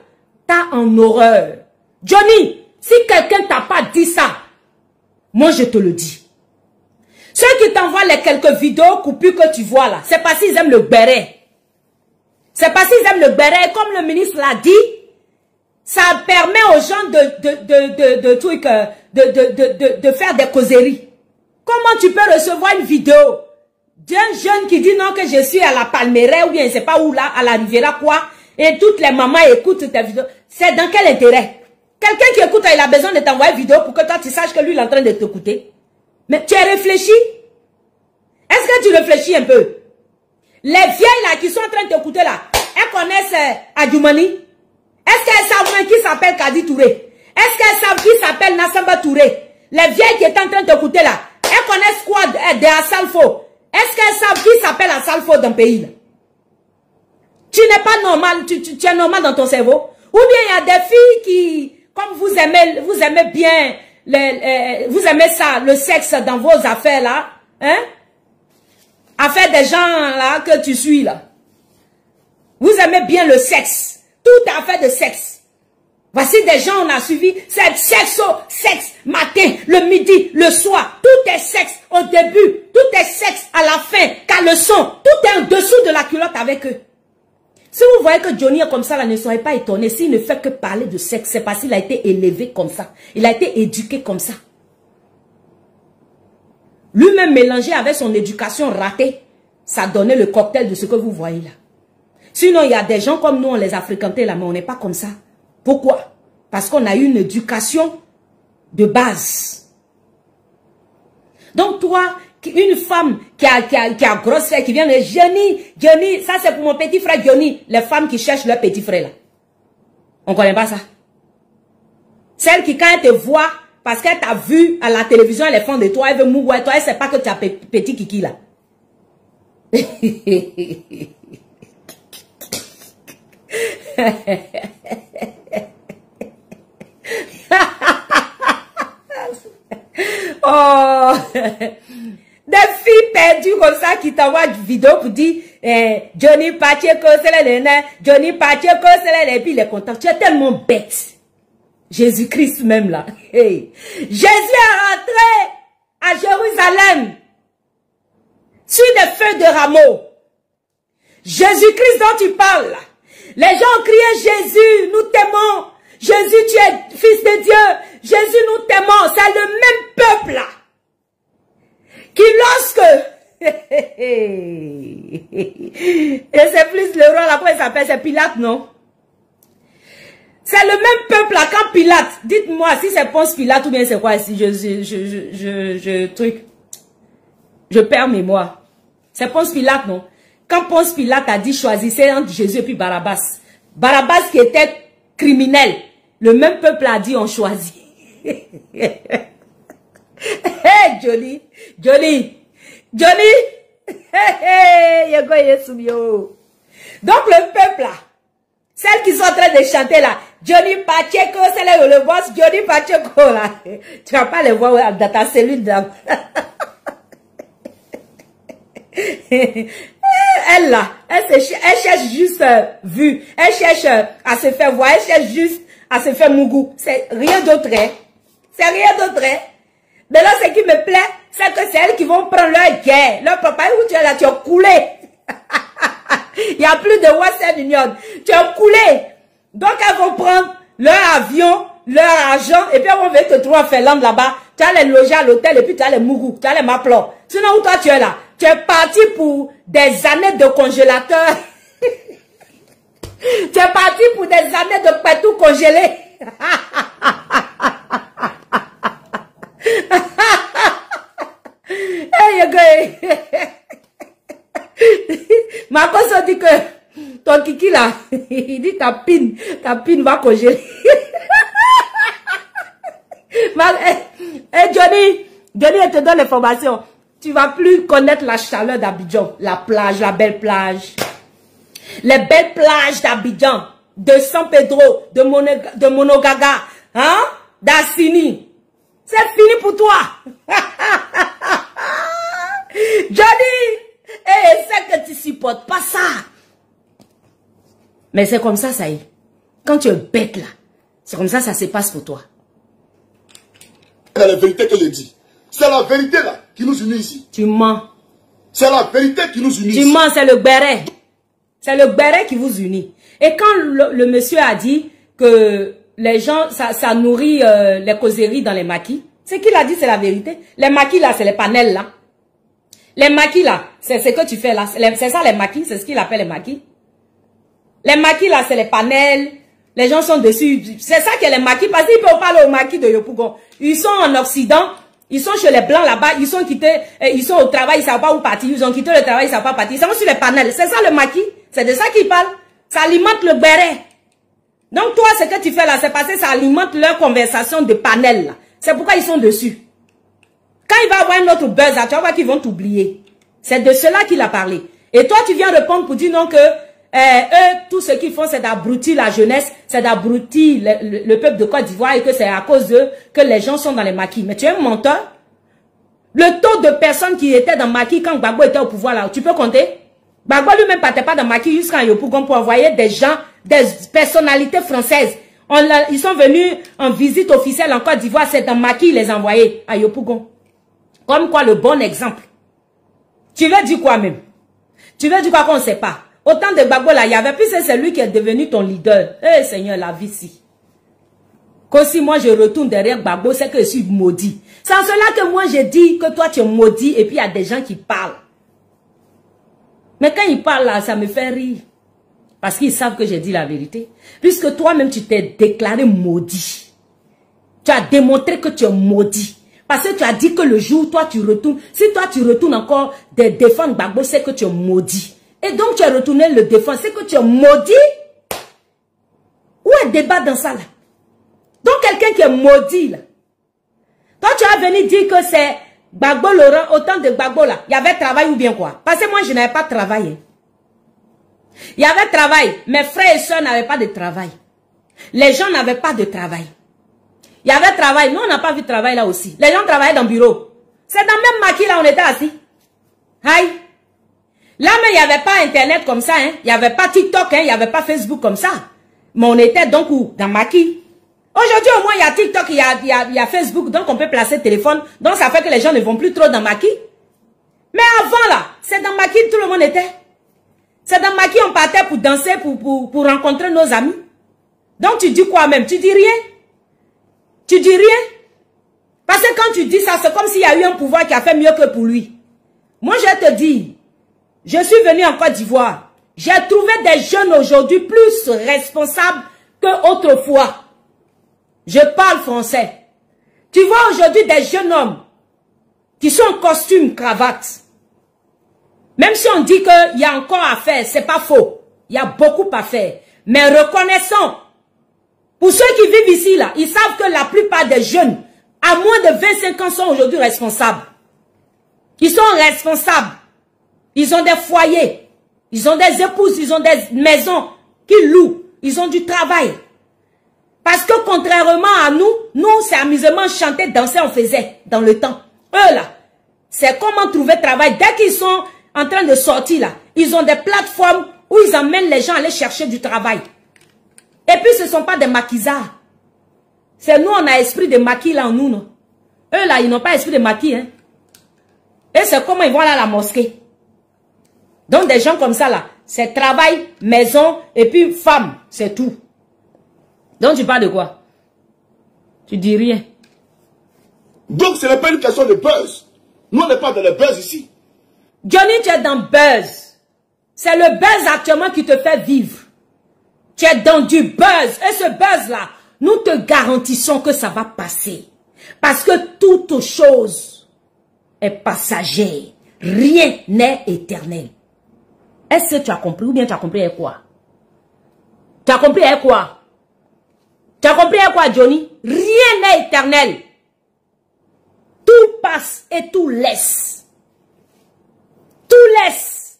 t'as en horreur. Johnny, si quelqu'un t'a pas dit ça, moi je te le dis. Ceux qui t'envoient les quelques vidéos coupures que tu vois là, c'est parce qu'ils aiment le béret. C'est parce qu'ils aiment le béret. Comme le ministre l'a dit, ça permet aux gens de faire des causeries. Comment tu peux recevoir une vidéo d'un jeune qui dit non que je suis à la Palmeraie ou bien je ne sais pas où là, à la Riviera quoi, et toutes les mamans écoutent tes vidéos. C'est dans quel intérêt? Quelqu'un qui écoute, il a besoin de t'envoyer une vidéo pour que toi tu saches que lui il est en train de t'écouter. Mais tu as réfléchi? Est-ce que tu réfléchis un peu? Les vieilles là qui sont en train de t'écouter là, elles connaissent Adjoumani? Est-ce qu'elles savent même qui s'appelle Kadi Touré? Est-ce qu'elles savent qui s'appelle Nassamba Touré? Les vieilles qui étaient en train de t'écouter là, elles connaissent quoi de Assalfo? Est-ce qu'elles savent qui s'appelle Assalfo dans le pays là? Tu n'es pas normal, tu es normal dans ton cerveau? Ou bien il y a des filles qui, comme vous aimez bien, vous aimez ça, le sexe dans vos affaires là, hein? Affaires des gens là que tu suis là. Vous aimez bien le sexe. Tout est affaire de sexe. Voici des gens, on a suivi, c'est sexe, matin, le midi, le soir. Tout est sexe au début, tout est sexe à la fin, caleçon. Tout est en dessous de la culotte avec eux. Si vous voyez que Johnny est comme ça, là, ne soyez pas étonnés. S'il ne fait que parler de sexe, c'est parce qu'il a été élevé comme ça. Il a été éduqué comme ça. Lui-même mélangé avec son éducation ratée, ça donnait le cocktail de ce que vous voyez là. Sinon, il y a des gens comme nous, on les a fréquentés là, mais on n'est pas comme ça. Pourquoi? Parce qu'on a eu une éducation de base. Donc toi, une femme qui a grosse frère, qui vient de Johnny, ça c'est pour mon petit frère Johnny. Les femmes qui cherchent leur petit frère là. On ne connaît pas ça. Celle qui quand elle te voit, parce qu'elle t'a vu à la télévision, elle est fan de toi, elle veut mourir toi, elle ne sait pas que tu as petit kiki là. Oh, des filles perdues comme ça qui t'envoient une vidéo pour dire Johnny Pacheco c'est le nez, Johnny Pacheco c'est le, et puis il est content. Tu es tellement bête. Jésus-Christ même là. Hey. Jésus est rentré à Jérusalem sur des feux de rameaux. Jésus-Christ dont tu parles là. Les gens criaient Jésus, nous t'aimons. Jésus, tu es fils de Dieu. Jésus, nous t'aimons. C'est le même peuple là. Qui lorsque... Et c'est plus le roi là, comment il s'appelle? C'est Pilate, non? C'est le même peuple là, quand Pilate... Dites-moi si c'est Ponce Pilate ou bien c'est quoi ici? Je perds mémoire. C'est Ponce Pilate, non? Quand Ponce Pilate a dit choisissez entre Jésus et puis Barabbas. Barabbas qui était criminel. Le même peuple a dit on choisit. Hey Johnny. Hey, donc le peuple là. Celles qui sont en train de chanter là. Johnny Pacheco, c'est le boss. Johnny Pacheco là. Tu vas pas les voir dans ta cellule là. Elle là, elle cherche juste vue, elle cherche à se faire voir, elle cherche juste à se faire mougou. C'est rien d'autre. C'est rien d'autre. Mais là, ce qui me plaît, c'est que c'est elles qui vont prendre leur guerre. Leur papa, où tu es là, tu es coulé. Il n'y a plus de Western Union. Tu es coulé. Donc, elles vont prendre leur avion, leur argent, et puis elles vont venir te trouver en Finlande là-bas. Tu as les loger à l'hôtel, et puis tu as les mougou, tu as les maplons. Sinon, où toi tu es là? Tu es parti pour des années de congélateur. Tu es parti pour des années de pétou congelé. Marcos dit que ton kiki là, Il dit ta pine va congeler. Johnny, elle te donne l'information. Tu vas plus connaître la chaleur d'Abidjan. La plage, la belle plage. Les belles plages d'Abidjan, de San Pedro, de Monogaga, hein, d'Assini. C'est fini pour toi. Johnny, c'est que tu supportes pas ça. Mais c'est comme ça, ça y est. Quand tu es bête là, c'est comme ça se passe pour toi. C'est la vérité qu'elle dit. C'est la vérité là qui nous unit ici. Tu mens. C'est la vérité qui nous unit ici. Tu mens, c'est le béret. C'est le béret qui vous unit. Et quand le monsieur a dit que les gens, ça nourrit les causeries dans les maquis, c'est qu'il a dit, c'est la vérité. Les maquis là, c'est les panels là. Les maquis là, c'est ce que tu fais là. C'est ça les maquis, c'est ce qu'il appelle les maquis. Les maquis là, c'est les panels. Les gens sont dessus. C'est ça que les maquis, parce qu'ils peuvent parler aux maquis de Yopougon. Ils sont en Occident. Ils sont chez les Blancs là-bas. Ils sont quittés. Ils sont au travail. Ils ne savent pas où partir. Ils ont quitté le travail. Ils ne savent pas partir. Ils sont sur les panels. C'est ça le maquis. C'est de ça qu'ils parlent. Ça alimente le béret. Donc toi, ce que tu fais là, c'est parce que ça alimente leur conversation de panel là. C'est pourquoi ils sont dessus. Quand il va avoir un autre buzz là, tu vas voir qu'ils vont t'oublier. C'est de cela qu'il a parlé. Et toi, tu viens répondre pour dire non que eux, tout ce qu'ils font, c'est d'abrutir la jeunesse, c'est d'abrutir le peuple de Côte d'Ivoire et que c'est à cause d'eux que les gens sont dans les maquis. Mais tu es un menteur. Le taux de personnes qui étaient dans maquis quand Gbagbo était au pouvoir là, tu peux compter? Gbagbo lui-même partait pas dans maquis jusqu'à Yopougon pour envoyer des gens, des personnalités françaises. Ils sont venus en visite officielle en Côte d'Ivoire, c'est dans maquis les envoyer à Yopougon. Comme quoi le bon exemple. Tu veux dire quoi même? Tu veux dire quoi qu'on ne sait pas? Autant de Gbagbo là, il y avait plus, c'est lui qui est devenu ton leader. Eh Seigneur, la vie si. Que si moi je retourne derrière Gbagbo, c'est que je suis maudit. C'est en cela que moi je dis que toi tu es maudit et puis il y a des gens qui parlent. Mais quand ils parlent là, ça me fait rire. Parce qu'ils savent que j'ai dit la vérité. Puisque toi-même tu t'es déclaré maudit. Tu as démontré que tu es maudit. Parce que tu as dit que le jour où toi tu retournes, si toi tu retournes encore de défendre Gbagbo, c'est que tu es maudit. Et donc tu as retourné le défendre, c'est que tu es maudit. Où est le débat dans ça là? Donc quelqu'un qui est maudit là. Toi tu as venu dire que c'est Gbagbo Laurent, autant de Gbagbo là. Il y avait travail ou bien quoi? Parce que moi je n'avais pas travaillé. Il y avait travail. Mes frères et soeurs n'avaient pas de travail. Les gens n'avaient pas de travail. Il y avait travail. Nous on n'a pas vu de travail là aussi. Les gens travaillaient dans le bureau. C'est dans le même maquis là on était assis. Aïe. Là, mais il n'y avait pas Internet comme ça, hein. Il n'y avait pas TikTok, hein. Il n'y avait pas Facebook comme ça. Mais on était donc où? Dans maquis. Aujourd'hui, au moins, il y a TikTok, il y a Facebook, donc on peut placer le téléphone. Donc, ça fait que les gens ne vont plus trop dans maquis. Mais avant, là, c'est dans maquis tout le monde était. C'est dans maquis on partait pour danser, pour rencontrer nos amis. Donc, tu dis quoi même? Tu dis rien. Tu dis rien. Parce que quand tu dis ça, c'est comme s'il y a eu un pouvoir qui a fait mieux que pour lui. Moi, je te dis, je suis venu en Côte d'Ivoire. J'ai trouvé des jeunes aujourd'hui plus responsables qu'autrefois. Je parle français. Tu vois aujourd'hui des jeunes hommes qui sont en costume, cravate. Même si on dit qu'il y a encore à faire, c'est pas faux. Il y a beaucoup à faire. Mais reconnaissons, pour ceux qui vivent ici, là, ils savent que la plupart des jeunes, à moins de 25 ans, sont aujourd'hui responsables. Ils sont responsables. Ils ont des foyers. Ils ont des épouses. Ils ont des maisons qu'ils louent. Ils ont du travail. Parce que contrairement à nous, c'est amusement, chanter, danser, on faisait dans le temps. Eux là, c'est comment trouver travail. Dès qu'ils sont en train de sortir là, ils ont des plateformes où ils emmènent les gens à aller chercher du travail. Et puis ce ne sont pas des maquisards. C'est nous, on a esprit de maquis là en nous, non? Eux là, ils n'ont pas esprit de maquis, hein. Et c'est comment ils vont aller à la mosquée. Donc des gens comme ça là, c'est travail, maison et puis femme, c'est tout. Donc tu parles de quoi? Tu dis rien. Donc ce n'est pas une question de buzz. Nous on n'est pas dans le buzz ici. Johnny, tu es dans buzz. C'est le buzz actuellement qui te fait vivre. Tu es dans du buzz. Et ce buzz là, nous te garantissons que ça va passer. Parce que toute chose est passagère. Rien n'est éternel. Est-ce que tu as compris ou bien tu as compris quoi? Tu as compris avec quoi? Tu as compris avec quoi, Johnny? Rien n'est éternel. Tout passe et tout laisse. Tout laisse.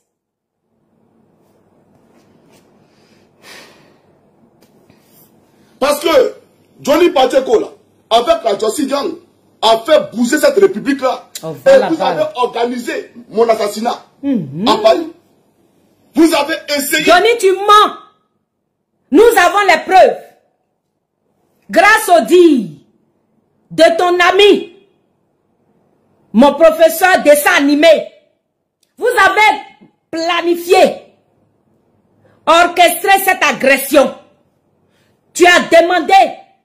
Parce que Johnny Pacheco, là, avec la Jossi Gang, a fait bouger cette république-là. Oh, voilà, et vous avez organisé mon assassinat à Paris. Vous avez essayé... Johnny, tu mens. Nous avons les preuves. Grâce au dit de ton ami, mon professeur dessin animé, vous avez planifié, orchestré cette agression. Tu as demandé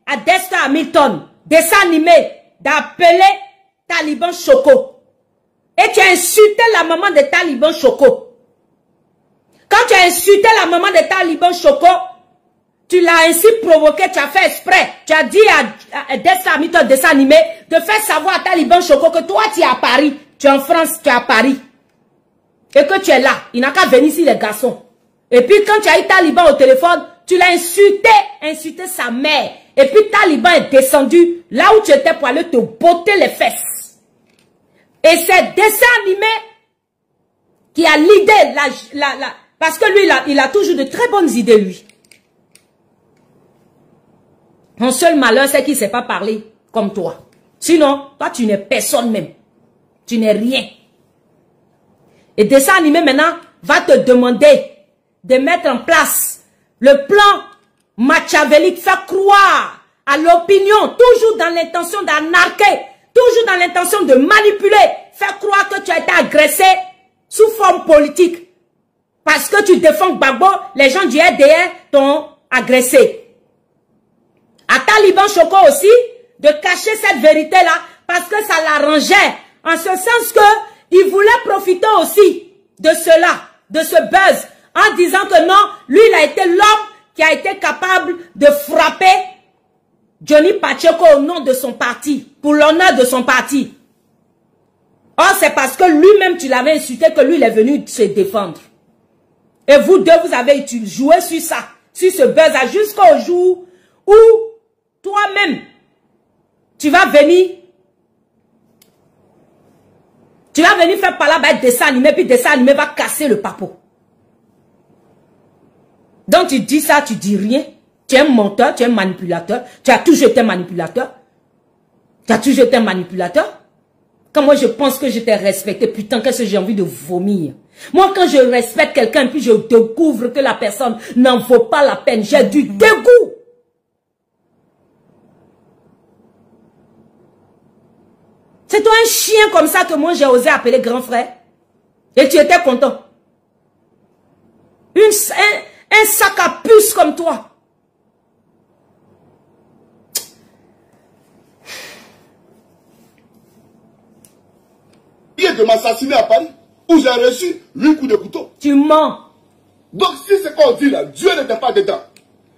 à Dexter Hamilton, dessin animé, d'appeler Taliban Choco. Et tu as insulté la maman de Taliban Choco. Quand tu as insulté la maman de Taliban Choco, tu l'as ainsi provoqué, tu as fait exprès. Tu as dit à Dexter Hamilton, dessin animé, de faire savoir à Taliban Choco que toi tu es à Paris, tu es en France, tu es à Paris. Et que tu es là. Il n'a qu'à venir ici les garçons. Et puis quand tu as eu Taliban au téléphone, tu l'as insulté sa mère. Et puis Taliban est descendu là où tu étais pour aller te botter les fesses. Et c'est dessin animé qui a l'idée, parce que lui, il a toujours de très bonnes idées, lui. Mon seul malheur, c'est qu'il ne sait pas parler comme toi. Sinon, toi, tu n'es personne même. Tu n'es rien. Et dessin animé, maintenant, va te demander de mettre en place le plan machiavélique, faire croire à l'opinion, toujours dans l'intention d'anarquer, toujours dans l'intention de manipuler, faire croire que tu as été agressé sous forme politique. Parce que tu défends Gbagbo, les gens du RDR t'ont agressé. À Taliban Choco aussi, de cacher cette vérité-là, parce que ça l'arrangeait, en ce sens que il voulait profiter aussi de cela, de ce buzz, en disant que non, lui, il a été l'homme qui a été capable de frapper Johnny Pacheco au nom de son parti, pour l'honneur de son parti. Or, c'est parce que lui-même, tu l'avais insulté que lui, il est venu se défendre. Et vous deux, vous avez joué sur ça, sur ce buzz-là, jusqu'au jour où toi-même, tu vas venir faire par là, avec dessin animé, puis dessin animé va casser le papo. Donc tu dis ça, tu dis rien. Tu es un menteur, tu es un manipulateur. Tu as toujours été manipulateur. Tu as toujours été un manipulateur. Quand moi je pense que je t'ai respecté, putain, qu'est-ce que j'ai envie de vomir. Moi quand je respecte quelqu'un, puis je découvre que la personne n'en vaut pas la peine, j'ai du dégoût. C'est toi un chien comme ça que moi j'ai osé appeler grand frère. Et tu étais content. Un sac à puce comme toi. Il est de m'assassiner à Paris, où j'ai reçu 8 coups de couteau. Tu mens. Donc si ce qu'on dit là, Dieu n'était pas dedans,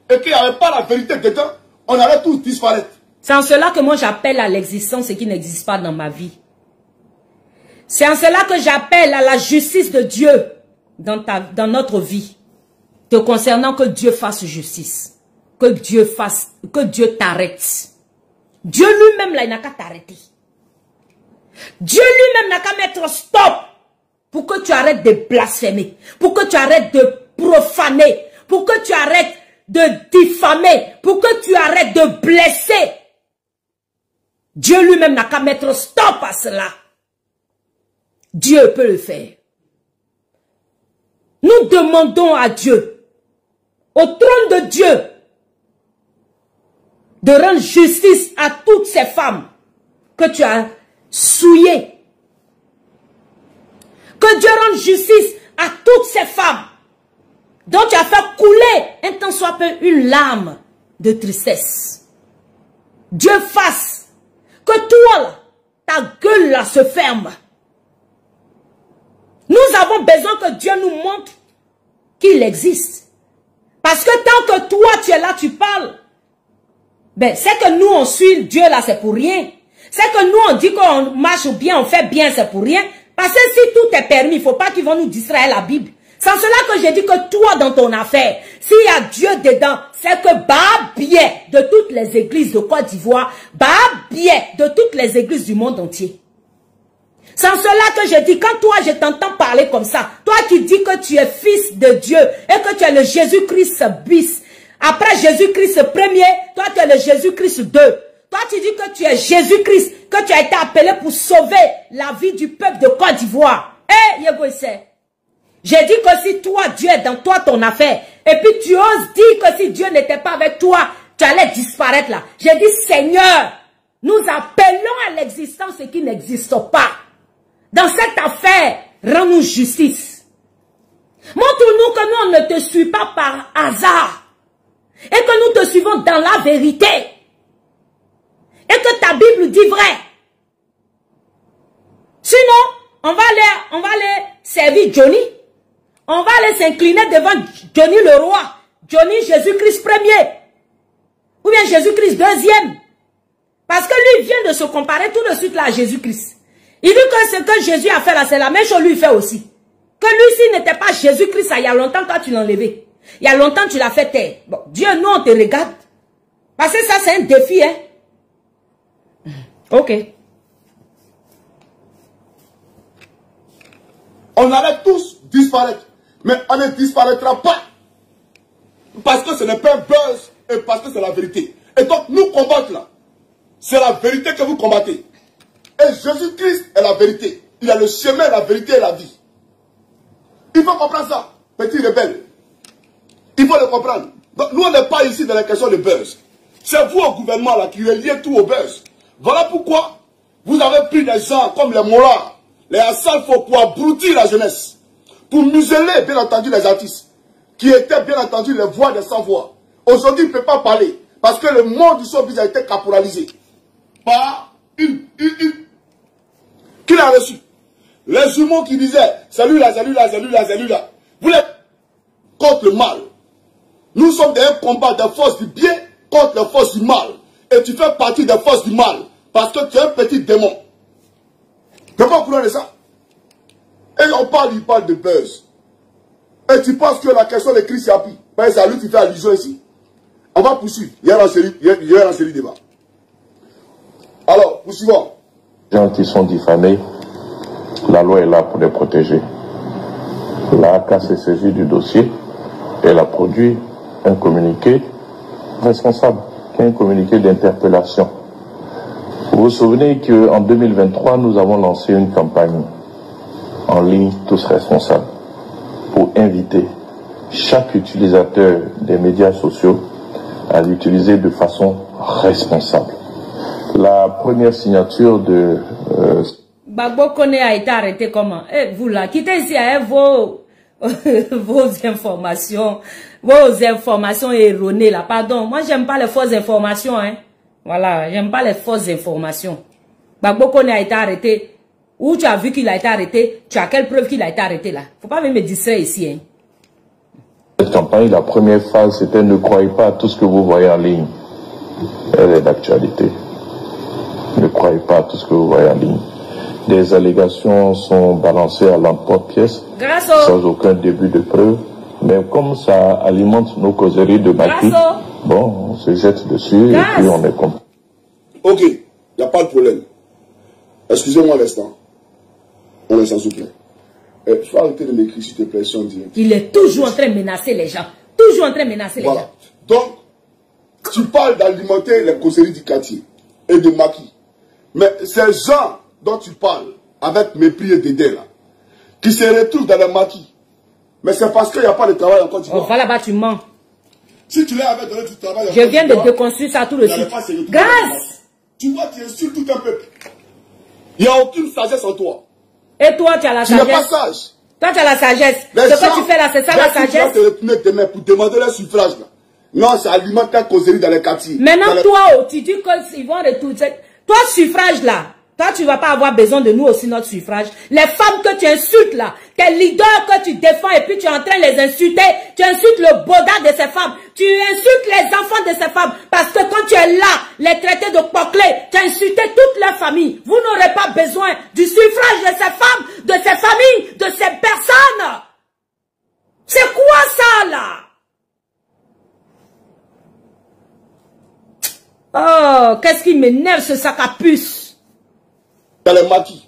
et qu'il n'y avait pas la vérité dedans, on allait tous disparaître. C'est en cela que moi j'appelle à l'existence ce qui n'existe pas dans ma vie. C'est en cela que j'appelle à la justice de Dieu dans notre vie. Te concernant, que Dieu fasse justice. Que Dieu t'arrête. Dieu lui-même là, il n'a qu'à t'arrêter. Dieu lui-même n'a qu'à mettre stop pour que tu arrêtes de blasphémer, pour que tu arrêtes de profaner, pour que tu arrêtes de diffamer, pour que tu arrêtes de blesser. Dieu lui-même n'a qu'à mettre stop à cela. Dieu peut le faire. Nous demandons à Dieu, au trône de Dieu, de rendre justice à toutes ces femmes que tu as souillées. Que Dieu rende justice à toutes ces femmes dont tu as fait couler un tant soit peu une larme de tristesse. Dieu fasse que toi, là, ta gueule là se ferme. Nous avons besoin que Dieu nous montre qu'il existe. Parce que tant que toi tu es là, tu parles, ben c'est que nous on suit Dieu là, c'est pour rien. C'est que nous on dit qu'on marche bien, on fait bien, c'est pour rien. Parce que si tout est permis, il ne faut pas qu'ils vont nous distraire la Bible. Sans cela que j'ai dit que toi, dans ton affaire, s'il y a Dieu dedans, c'est que bien de toutes les églises de Côte d'Ivoire, bien de toutes les églises du monde entier. Sans cela que je dis, quand toi je t'entends parler comme ça, toi qui dis que tu es fils de Dieu et que tu es le Jésus-Christ bis, après Jésus-Christ premier, toi tu es le Jésus-Christ 2. Toi tu dis que tu es Jésus-Christ, que tu as été appelé pour sauver la vie du peuple de Côte d'Ivoire. J'ai dit que si toi Dieu est dans toi ton affaire, et puis tu oses dire que si Dieu n'était pas avec toi, tu allais disparaître là. J'ai dit Seigneur, nous appelons à l'existence ce qui n'existe pas. Dans cette affaire, rends-nous justice. Montre-nous que nous, on ne te suit pas par hasard. Et que nous te suivons dans la vérité. Et que ta Bible dit vrai. Sinon, on va aller servir Johnny. On va aller s'incliner devant Johnny le roi. Johnny Jésus-Christ premier. Ou bien Jésus-Christ deuxième. Parce que lui vient de se comparer tout de suite là à Jésus-Christ. Il dit que ce que Jésus a fait là, c'est la même chose lui fait aussi. Que lui, s'il n'était pas Jésus-Christ, il y a longtemps quand tu l'as enlevé. Il y a longtemps tu l'as fait taire. Bon, Dieu, nous, on te regarde. Parce que ça, c'est un défi, hein. Ok. On allait tous disparaître. Mais on ne disparaîtra pas. Parce que ce n'est pas un buzz et parce que c'est la vérité. Et donc, nous combattre là, c'est la vérité que vous combattez. Et Jésus-Christ est la vérité. Il a le chemin, la vérité et la vie. Il faut comprendre ça, petit rebelle. Il faut le comprendre. Donc, nous, on n'est pas ici dans la question de buzz. C'est vous au gouvernement là qui reliez tout au buzz. Voilà pourquoi vous avez pris des gens comme les Mollahs, les Assalfo pour abrutir la jeunesse. Pour museler, bien entendu, les artistes. Qui étaient, bien entendu, les voix des sans-voix. Aujourd'hui, il ne peut pas parler. Parce que le monde du showbiz a été caporalisé. Par une qui l'a reçu. Les humains qui disaient, celui-là, celui-là, celui-là, celui-là. Vous êtes contre le mal. Nous sommes dans un combat des forces du bien contre les forces du mal. Et tu fais partie des forces du mal. Parce que tu es un petit démon. Tu peux pas comprendre ça? Et on parle, il parle de buzz. Et tu penses que la question de Christ Yapi, c'est à lui qui fait allusion ici. On va poursuivre. Il y a une série de débats. Alors, poursuivons. Les gens qui sont diffamés, la loi est là pour les protéger. La AK s'est saisie du dossier. Elle a produit un communiqué responsable, qui est un communiqué d'interpellation. Vous vous souvenez qu'en 2023, nous avons lancé une campagne en ligne, tous responsables, pour inviter chaque utilisateur des médias sociaux à l'utiliser de façon responsable. La première signature de... Gbagbo Koné a été arrêté comment? Vous là, quittez ici avec vos informations erronées là. Pardon, moi j'aime pas les fausses informations, hein. Voilà, j'aime pas les fausses informations. Gbagbo Koné a été arrêté. Où tu as vu qu'il a été arrêté? Tu as quelle preuve qu'il a été arrêté là? Faut pas me distraire ici, hein. Cette campagne, la première phase, c'était ne croyez pas à tout ce que vous voyez en ligne. Elle est d'actualité. Ne croyez pas à tout ce que vous voyez en ligne. Des allégations sont balancées à l'emporte-pièce sans aucun début de preuve. Mais comme ça alimente nos causeries de maquis, bon, on se jette dessus et puis on est content. Ok, il n'y a pas de problème. Excusez-moi l'instant. On est s'il vous plaît. Il faut arrêter de m'écrire, s'il te plaît, si on dit. Il est toujours en train de menacer les gens. Toujours en train de menacer les gens. Donc, tu parles d'alimenter les causeries du quartier et de maquis. Mais ces gens dont tu parles, avec mépris et dédain, là, qui se retrouvent dans le maquis, mais c'est parce qu'il n'y a pas de travail encore. Oh, voilà là-bas, tu mens. Si tu leur avais donné du travail... Je viens de déconstruire ça tout de suite. Grâce. Tu vois, tu insultes tout un peuple. Il n'y a aucune sagesse en toi. Et toi, tu as la sagesse. Tu n'es pas sage. Toi, tu as la sagesse. Ce que tu fais là, c'est ça la sagesse. Tu vas te retourner demain pour demander le suffrage là. Non, ça alimente ta causerie dans les quartiers. Maintenant, toi, tu dis qu'ils vont retourner. Toi, suffrage là. Toi, tu ne vas pas avoir besoin de nous aussi, notre suffrage. Les femmes que tu insultes là, tes leaders que tu défends et puis tu es en train de les insulter, tu insultes le boda de ces femmes, tu insultes les enfants de ces femmes, parce que quand tu es là, les traités de Poclé, tu as insulté toute leur famille. Vous n'aurez pas besoin du suffrage de ces femmes, de ces familles, de ces personnes. Oh, qu'est-ce qui m'énerve ce sac à puce. Dans les maquis.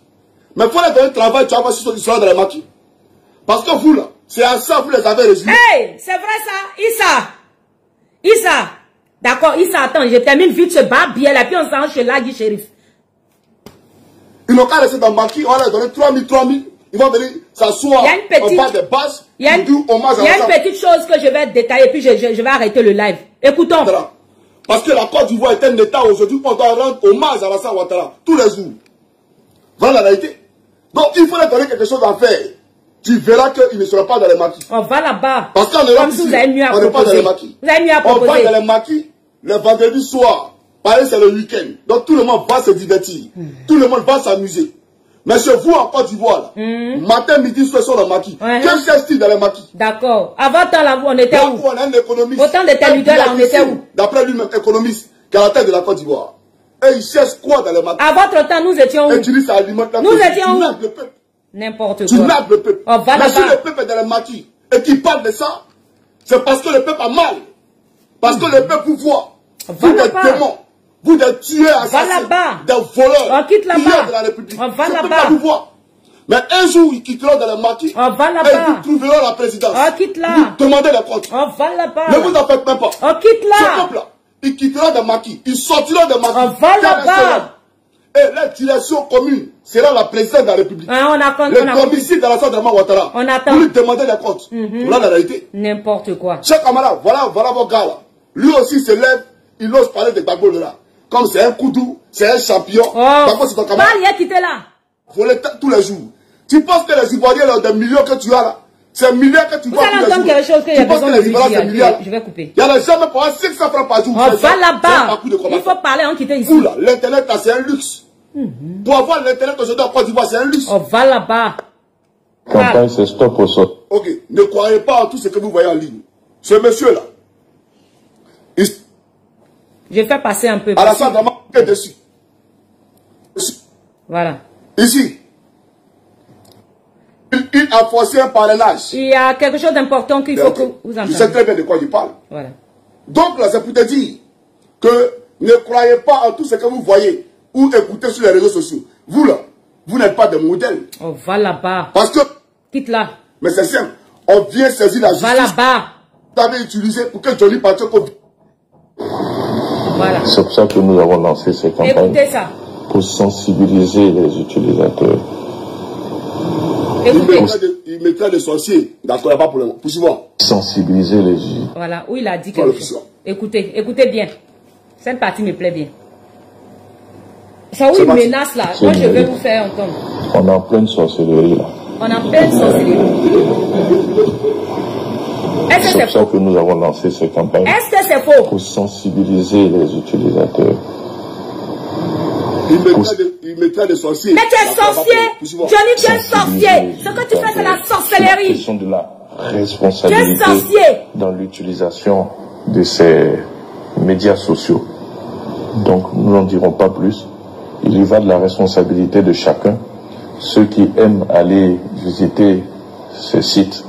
Mais il faut les donner travail, tu vas voir si ils sont dans les maquis. Parce que vous, là, c'est à ça que vous les avez résumés. Hey, c'est vrai ça, Issa. D'accord, Issa, attends, je termine vite ce barbier là, puis on s'en chez Lagui Shérif. Ils n'ont qu'à rester dans le maquis, on va leur donner 3000. Ils vont venir s'asseoir au bas des bases. Il y a une petite chose que je vais détailler, puis je vais arrêter le live. Écoutons. Parce que la Côte d'Ivoire est un État aujourd'hui, on doit rendre hommage à Alassane Ouattara tous les jours. Voilà la réalité. Donc il faut leur donner quelque chose à faire. Tu verras qu'ils ne seront pas dans les maquis. On va là-bas. Parce qu'en Europe, ici, on n'est pas dans les maquis. Vous avez mieux à on proposer. va dans les maquis le vendredi soir. Pareil, c'est le week-end. Donc tout le monde va se divertir. Tout le monde va s'amuser. Mais chez vous, en Côte d'Ivoire, matin, midi, soir, sur le maquis. Quel geste dans les maquis? D'accord. Avant temps, là, on était où? On a un économiste. Autant de tes leaders, là, on était où? D'après lui-même, économiste, qui est à la tête de la Côte d'Ivoire. Et il cherche quoi dans les maquis? À votre temps, nous étions où? Et tu dis ça alimente la nous étions où? le peuple. N'importe quoi. Tu nappes le peuple. Oh, mais si le peuple est dans les maquis et qu'il parle de ça, c'est parce que le peuple a mal. Parce que le peuple vous voit. Vous des démons. Vous des tueurs assassins. Des voleurs. On quitte là-bas. De la République. On va là-bas. là-bas. Vous voir. Mais un jour, ils quitteront dans les maquis. On va et là-bas. vous trouveront la présidence. On quitte là. Vous demandez les comptes. On va là-bas. Ne vous en faites même pas. On quitte là. Ce peuple-là, ils quitteront des maquis. Ils sortiront des maquis. On va là-bas. Et la direction commune sera la présidence de la République. Le domicile de l'Alassane Ouattara. On attend. Vous lui demandez les comptes. Voilà la réalité. N'importe quoi. Cheikh Amara, voilà vos gars là. Lui aussi se lève, il ose parler de Gbagbo là. Comme c'est un koudou, c'est un champion. Gbagbo c'est ton camarade. Il est quitté là. Volez tous les jours. Tu penses que les Ivoiriens, là, des millions que tu as là, c'est milliards que tu vois. Vous allez entendre quelque chose que j'ai besoin de lui dire. Je vais couper. Il y a jamais pour 500 francs par jour. On va là-bas. Il faut parler en quittant ici. Vous là, l'internet là, c'est un luxe. Pour avoir l'internet aujourd'hui en Côte d'Ivoire, c'est un luxe. On va là-bas. Campagne, c'est stop au sol. Ok, ne croyez pas en tout ce que vous voyez en ligne. Ce monsieur-là, je fais passer un peu. Alassane Ouattara est dessus. Voilà. Ici, il a forcé un parrainage. Il y a quelque chose d'important qu'il faut que vous entendiez. Je sais très bien de quoi je parle. Voilà. Donc là, c'est pour te dire que ne croyez pas en tout ce que vous voyez ou écoutez sur les réseaux sociaux. Vous là, vous n'êtes pas des modèles. On va là-bas. Parce que... Quitte là. Mais c'est simple. On vient saisir la justice. Va là-bas. Vous avez utilisé pour que Johnny Pacheco... Voilà. C'est pour ça que nous avons lancé cette campagne. Écoutez ça. Pour sensibiliser les utilisateurs. Écoutez. Il mettra des sorciers. D'accord, il n'y a pas de problème. Poursuivons. Sensibiliser les gens. Voilà, où il a dit quelque chose. Écoutez bien. Cette partie me plaît bien. Ça où il menace là. Moi je vais vous faire entendre. On est en pleine sorcellerie là. On est en pleine sorcellerie. Est-ce que c'est pour ça que nous avons lancé cette campagne. Est-ce que c'est faux? Pour sensibiliser les utilisateurs. Il mettra des sorciers. Mais tu es sorcier. Johnny, tu es sorcier. Ce que tu fais, c'est la sorcellerie. C'est la question de la responsabilité. Tu es sorcier. Dans l'utilisation de ces médias sociaux. Donc, nous n'en dirons pas plus. Il y va de la responsabilité de chacun. Ceux qui aiment aller visiter ces sites,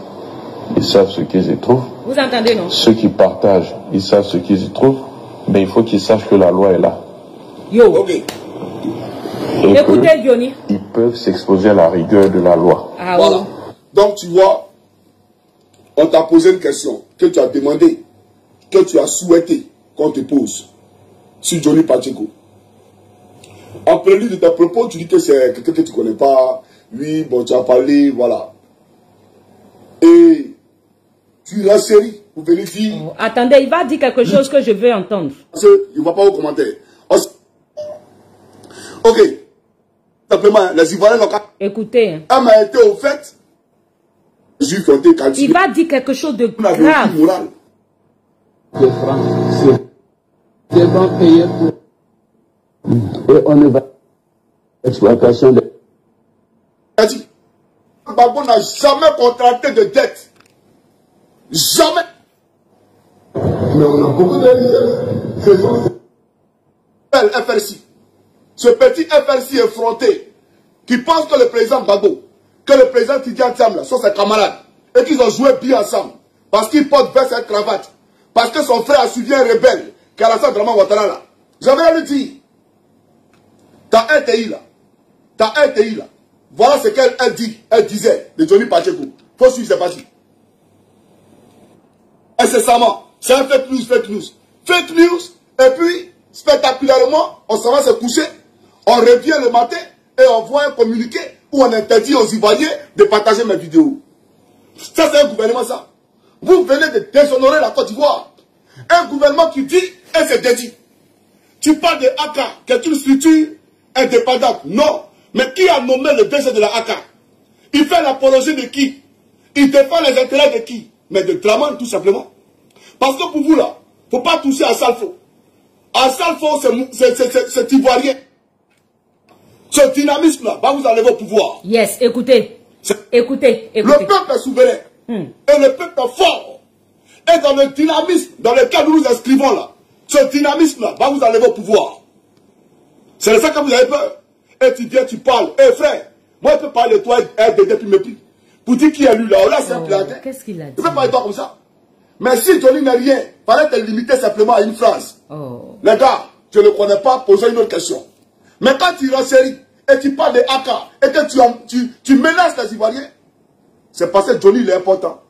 ils savent ce qu'ils y trouvent. Vous entendez, non? Ceux qui partagent, ils savent ce qu'ils y trouvent. Mais il faut qu'ils sachent que la loi est là. Yo. Ok. Et écoutez, Johnny. Ils peuvent s'exposer à la rigueur de la loi. Ah, voilà. Oui. Donc, tu vois, on t'a posé une question que tu as demandé, que tu as souhaité qu'on te pose sur Johnny Pacheco. En prélude de tes propos, tu dis que c'est quelqu'un que tu ne connais pas. Oui, bon, tu as parlé, voilà. Et tu la série, vous venez dire... Oh, attendez, il va dire quelque chose que je veux entendre. Il ne va pas au commentaire. Ok. Simplement, les Ivoiriens n'ont qu'à... Écoutez. Hein. Elle m'a été au fait. Il va dire quelque chose de grave. Les francs, c'est bon payer pour... Et on ne va... Exploitation de... Gbagbo n'a jamais contracté de dette. Jamais. Mais on a beaucoup de... C'est ça. FRC. Ce petit FRC effronté qui pense que le président Gbagbo, que le président Tidjane Thiam sont ses camarades et qu'ils ont joué bien ensemble parce qu'ils portent veste et cravate, parce que son frère a suivi un rebelle qui est Alassane Ouattara là. J'avais lui dit, t'as un TI là, voilà ce qu'elle dit, elle disait de Johnny Pacheco. Faut suivre, c'est parti. Incessamment, c'est un fake news. Fake news, et puis, spectaculairement, on s'en va se coucher, on revient le matin, et on voit un communiqué où on interdit aux Ivoiriens de partager mes vidéos. Ça, c'est un gouvernement, ça. Vous venez de déshonorer la Côte d'Ivoire. Un gouvernement qui dit, et c'est dédié. Tu parles de AK, qui est une structure indépendante. Non. Mais qui a nommé le DG de la AK? Il fait l'apologie de qui? Il défend les intérêts de qui? Mais de Draman, tout simplement. Parce que pour vous, là, il ne faut pas toucher à Salfo. À Salfo, c'est ivoirien. Ce dynamisme-là va vous enlever au pouvoir. Yes, écoutez. Écoutez. Le peuple est souverain. Et le peuple est fort. Et dans le dynamisme dans lequel nous nous inscrivons là, ce dynamisme-là va vous enlever au pouvoir. C'est de ça que vous avez peur. Et tu viens, tu parles. Eh frère, moi je peux parler de toi et depuis mes plis. Pour dire qui est lui là, là c'est un plantain. Qu'est-ce qu'il a dit? Je peux parler de toi comme ça. Mais si Johnny n'est rien, il fallait te limiter simplement à une phrase. Oh. Les gars, je ne connais pas, posez une autre question. Mais quand tu renchéris et tu parles de AK et que tu menaces les Ivoiriens, c'est parce que Johnny il est important.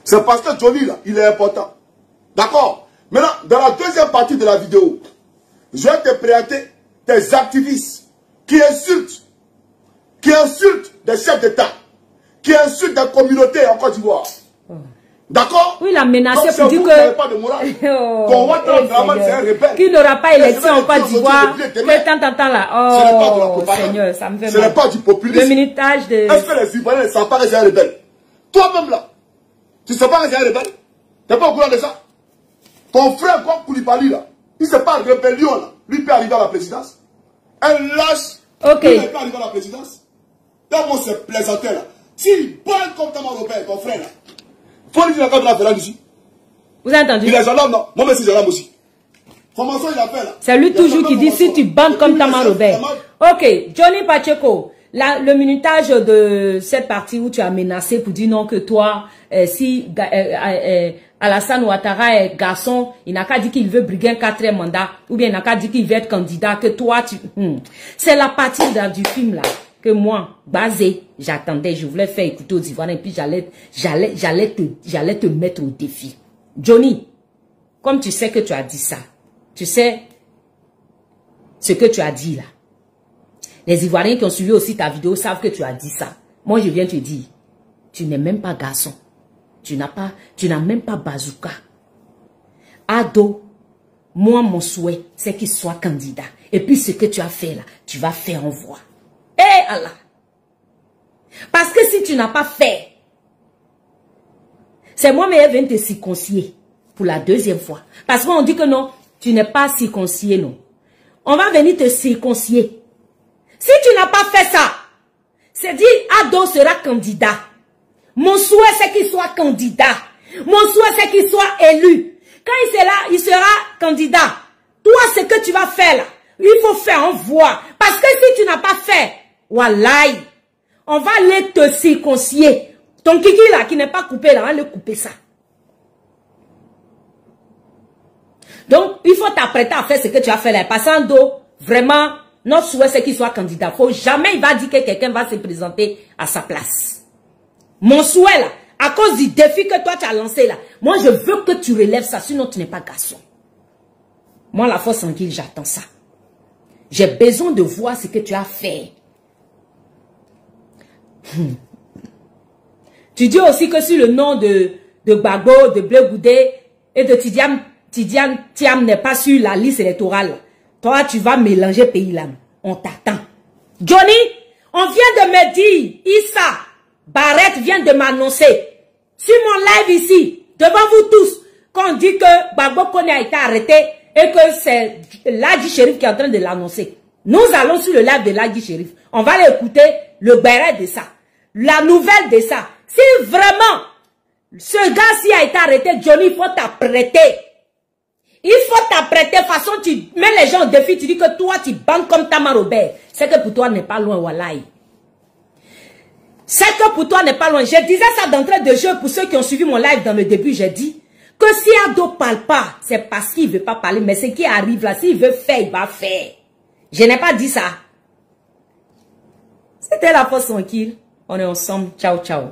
C'est parce que Johnny là, il est important. D'accord? Maintenant, dans la deuxième partie de la vidéo, je vais te présenter des activistes qui insultent des chefs d'État, qui insultent des communautés en Côte d'Ivoire. D'accord? Oui, il a menacé donc, pour dire vous que... n'avez pas de morale. Qu'on voit Draman, c'est un rebelle. Qu'il n'aura pas élection en Côte d'Ivoire. Que tant là. Ce n'est pas de la Oh, propagande. Seigneur, ça me fait mal. Ce n'est pas du populisme. Le minutage de... Est-ce que les Ivoiriens ne savent pas que c'est un rebelle? Toi-même là, tu ne sais pas que c'est un rebelle? Tu n'es pas au courant de ça? Ton frère, comme Koulibaly là, il ne sait pas rébellion là. Lui peut arriver à la présidence. Un lâche. Ok. Lui peut arriver à la présidence. Tellement c'est plaisantin là. S'il parle comme Tamar Robert, ton frère là, faut lui dire la carte de la Ferrand ici. Vous avez entendu? Il est gendarme, non? Moi, je suis gendarme aussi. Formation, il a fait là. C'est lui toujours qui dit si tu bandes comme Tamar Robert. Ok, Johnny Pacheco, le minutage de cette partie où tu as menacé pour dire non que toi, si Alassane Ouattara est garçon, il n'a qu'à dire qu'il veut briguer un 4e mandat, ou bien il n'a qu'à dire qu'il veut être candidat, que toi, tu... C'est la partie du film là. Que moi, basé, j'attendais, je voulais faire écouter aux Ivoiriens, et puis j'allais te mettre au défi. Johnny, comme tu sais que tu as dit ça, tu sais ce que tu as dit là. Les Ivoiriens qui ont suivi aussi ta vidéo savent que tu as dit ça. Moi, je viens te dire, tu n'es même pas garçon. Tu n'as même pas bazooka. Ado, moi, mon souhait, c'est qu'il soit candidat. Et puis, ce que tu as fait là, tu vas faire envoi. Eh Allah! Parce que si tu n'as pas fait, c'est moi, mais elle vient te circoncier pour la 2e fois. Parce qu'on dit que non, tu n'es pas circoncié, non. On va venir te circoncier. Si tu n'as pas fait ça, c'est dit Ado sera candidat. Mon souhait, c'est qu'il soit candidat. Mon souhait, c'est qu'il soit élu. Quand il sera candidat. Toi, ce que tu vas faire là, il faut faire envoi. Parce que si tu n'as pas fait, wallahi, on va aller te circoncier. Ton kiki là, qui n'est pas coupé là, on va le couper ça. Donc, il faut t'apprêter à faire ce que tu as fait là. Passando, vraiment, notre souhait c'est qu'il soit candidat. Faut jamais il va dire que quelqu'un va se présenter à sa place. Mon souhait là, à cause du défi que toi tu as lancé là, moi je veux que tu relèves ça, sinon tu n'es pas garçon. Moi la force tranquille, j'attends ça. J'ai besoin de voir ce que tu as fait. Tu dis aussi que sur le nom de Gbagbo, de Bleu Goudé et de Tidiane Thiam n'est pas sur la liste électorale. Toi, tu vas mélanger pays là. On t'attend. Johnny, on vient de me dire, Issa Barrett vient de m'annoncer sur mon live ici, devant vous tous, qu'on dit que Gbagbo Kone a été arrêté et que c'est Ladji Chérif qui est en train de l'annoncer. Nous allons sur le live de Ladji Chérif. On va l'écouter, le Barrett de ça. La nouvelle de ça. Si vraiment ce gars-ci a été arrêté, Johnny, il faut t'apprêter. Il faut t'apprêter, façon tu mets les gens au défi, tu dis que toi tu bandes comme Tamar Robert. C'est que pour toi n'est pas loin, wallahi. C'est que pour toi n'est pas loin. Je disais ça d'entrée de jeu pour ceux qui ont suivi mon live dans le début, j'ai dit Que si Ado parle pas, c'est parce qu'il veut pas parler. Mais ce qui arrive là, s'il veut faire, il va faire. Je n'ai pas dit ça. C'était la force tranquille. On est ensemble. Ciao, ciao.